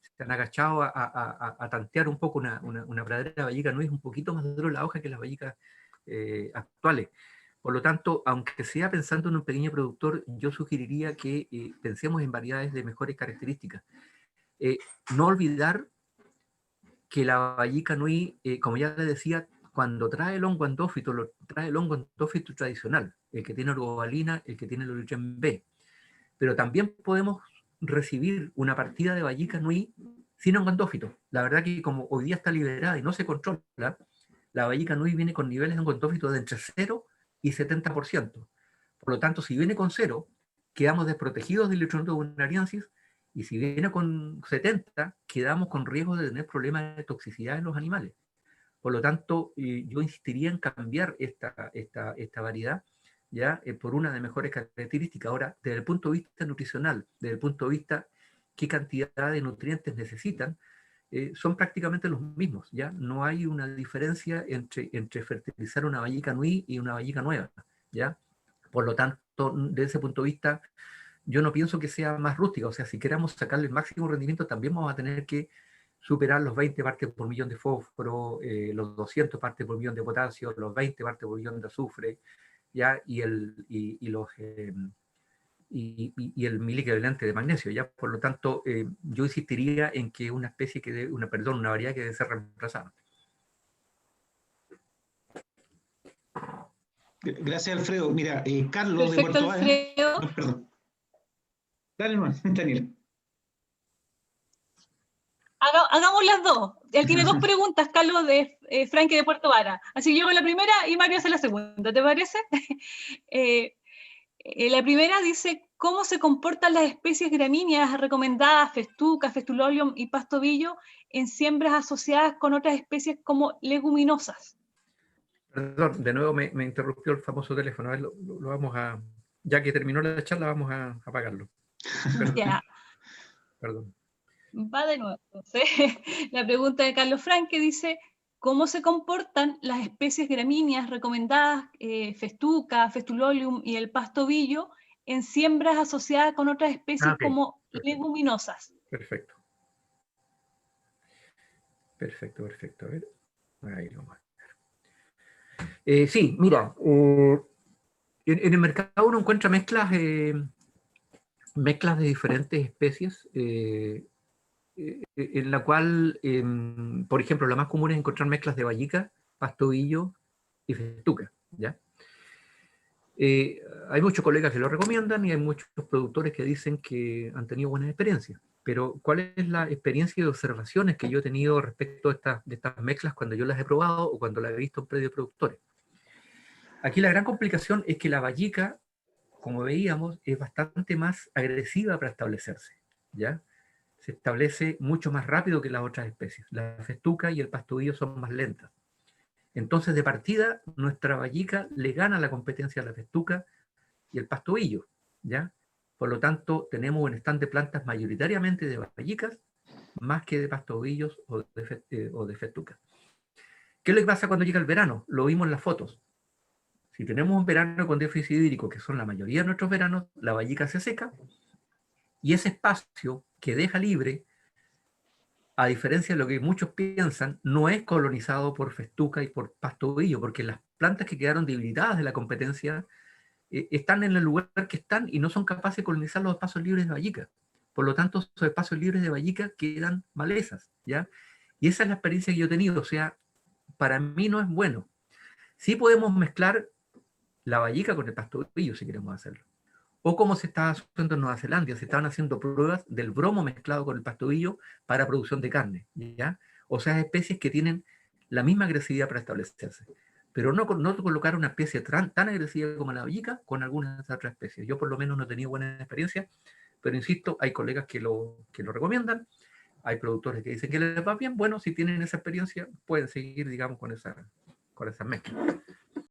se han agachado a tantear un poco una pradera vallica Nui, es un poquito más duro la hoja que las vallicas actuales. Por lo tanto, aunque sea pensando en un pequeño productor, yo sugeriría que pensemos en variedades de mejores características. No olvidar que la vallica Nui, como ya le decía, cuando trae el hongo endófito, lo trae el hongo endófito tradicional, el que tiene orgovalina, el que tiene el origen B. Pero también podemos recibir una partida de vallica Nui sin hongo endófito. La verdad que como hoy día está liberada y no se controla, la vallica Nui viene con niveles de hongo endófito de entre 0 y 70%. Por lo tanto, si viene con 0, quedamos desprotegidos del Lichenium vulnariensis, y si viene con 70, quedamos con riesgo de tener problemas de toxicidad en los animales. Por lo tanto, yo insistiría en cambiar esta variedad, ¿ya? Por una de mejores características. Ahora, desde el punto de vista nutricional, desde el punto de vista qué cantidad de nutrientes necesitan, son prácticamente los mismos, ¿ya? No hay una diferencia entre fertilizar una vallica Nui y una vallica nueva, ¿ya? Por lo tanto, desde ese punto de vista, yo no pienso que sea más rústica. O sea, si queremos sacarle el máximo rendimiento, también vamos a tener que superar los 20 partes por millón de fósforo, los 200 partes por millón de potasio, los 20 partes por millón de azufre, ¿ya? Y el miliequivalente de magnesio, ¿ya? Por lo tanto, yo insistiría en que una variedad que debe ser reemplazada. Gracias, Alfredo. Mira, Carlos Perfecto, de Puerto Alfredo. No, perdón. Dale, nomás, Daniel. Hagamos las dos. Él tiene dos preguntas, Carlos de Frankie de Puerto Vara. Así que yo hago la primera y Mario hace la segunda, ¿te parece? La primera dice: ¿cómo se comportan las especies gramíneas recomendadas, festuca, festulolium y pastobillo, en siembras asociadas con otras especies como leguminosas? Perdón, de nuevo me interrumpió el famoso teléfono. A ver, lo vamos a... Ya que terminó la charla, vamos a apagarlo. Perdón. Ya. Perdón. Va de nuevo. Entonces, la pregunta de Carlos Franque dice: ¿cómo se comportan las especies gramíneas recomendadas, festuca, festulolium y el pastobillo, en siembras asociadas con otras especies como leguminosas? Perfecto. Perfecto. A ver. Ahí lo voy a ver. Sí, mira, en el mercado uno encuentra mezclas de diferentes especies. en la cual, por ejemplo, la más común es encontrar mezclas de vallica, pastobillo y festuca, ¿ya? Hay muchos colegas que lo recomiendan y hay muchos productores que dicen que han tenido buenas experiencias. Pero, ¿cuál es la experiencia de observaciones que yo he tenido respecto de estas mezclas cuando yo las he probado o cuando las he visto en predios productores? Aquí la gran complicación es que la vallica, como veíamos, es bastante más agresiva para establecerse, ¿ya? Se establece mucho más rápido que las otras especies. La festuca y el pastobillo son más lentas. Entonces, de partida, nuestra vallica le gana la competencia a la festuca y el pastobillo, ¿ya? Por lo tanto, tenemos un stand de plantas mayoritariamente de vallicas, más que de pastobillos o de festuca. ¿Qué es lo que pasa cuando llega el verano? Lo vimos en las fotos. Si tenemos un verano con déficit hídrico, que son la mayoría de nuestros veranos, la vallica se seca, y ese espacio que deja libre, a diferencia de lo que muchos piensan, no es colonizado por festuca y por pastobillo, porque las plantas que quedaron debilitadas de la competencia están en el lugar que están y no son capaces de colonizar los espacios libres de vallica. Por lo tanto, esos espacios libres de vallica quedan malezas, ¿ya? Y esa es la experiencia que yo he tenido, o sea, para mí no es bueno. Sí podemos mezclar la vallica con el pastobillo si queremos hacerlo. O como se estaba haciendo en Nueva Zelanda, se estaban haciendo pruebas del bromo mezclado con el pastobillo para producción de carne, ¿ya? O sea, especies que tienen la misma agresividad para establecerse. Pero no colocar una especie tan agresiva como la vallica con algunas otras especies. Yo por lo menos no he tenido buena experiencia, pero insisto, hay colegas que lo recomiendan, hay productores que dicen que les va bien. Bueno, si tienen esa experiencia, pueden seguir, digamos, con esa mezcla.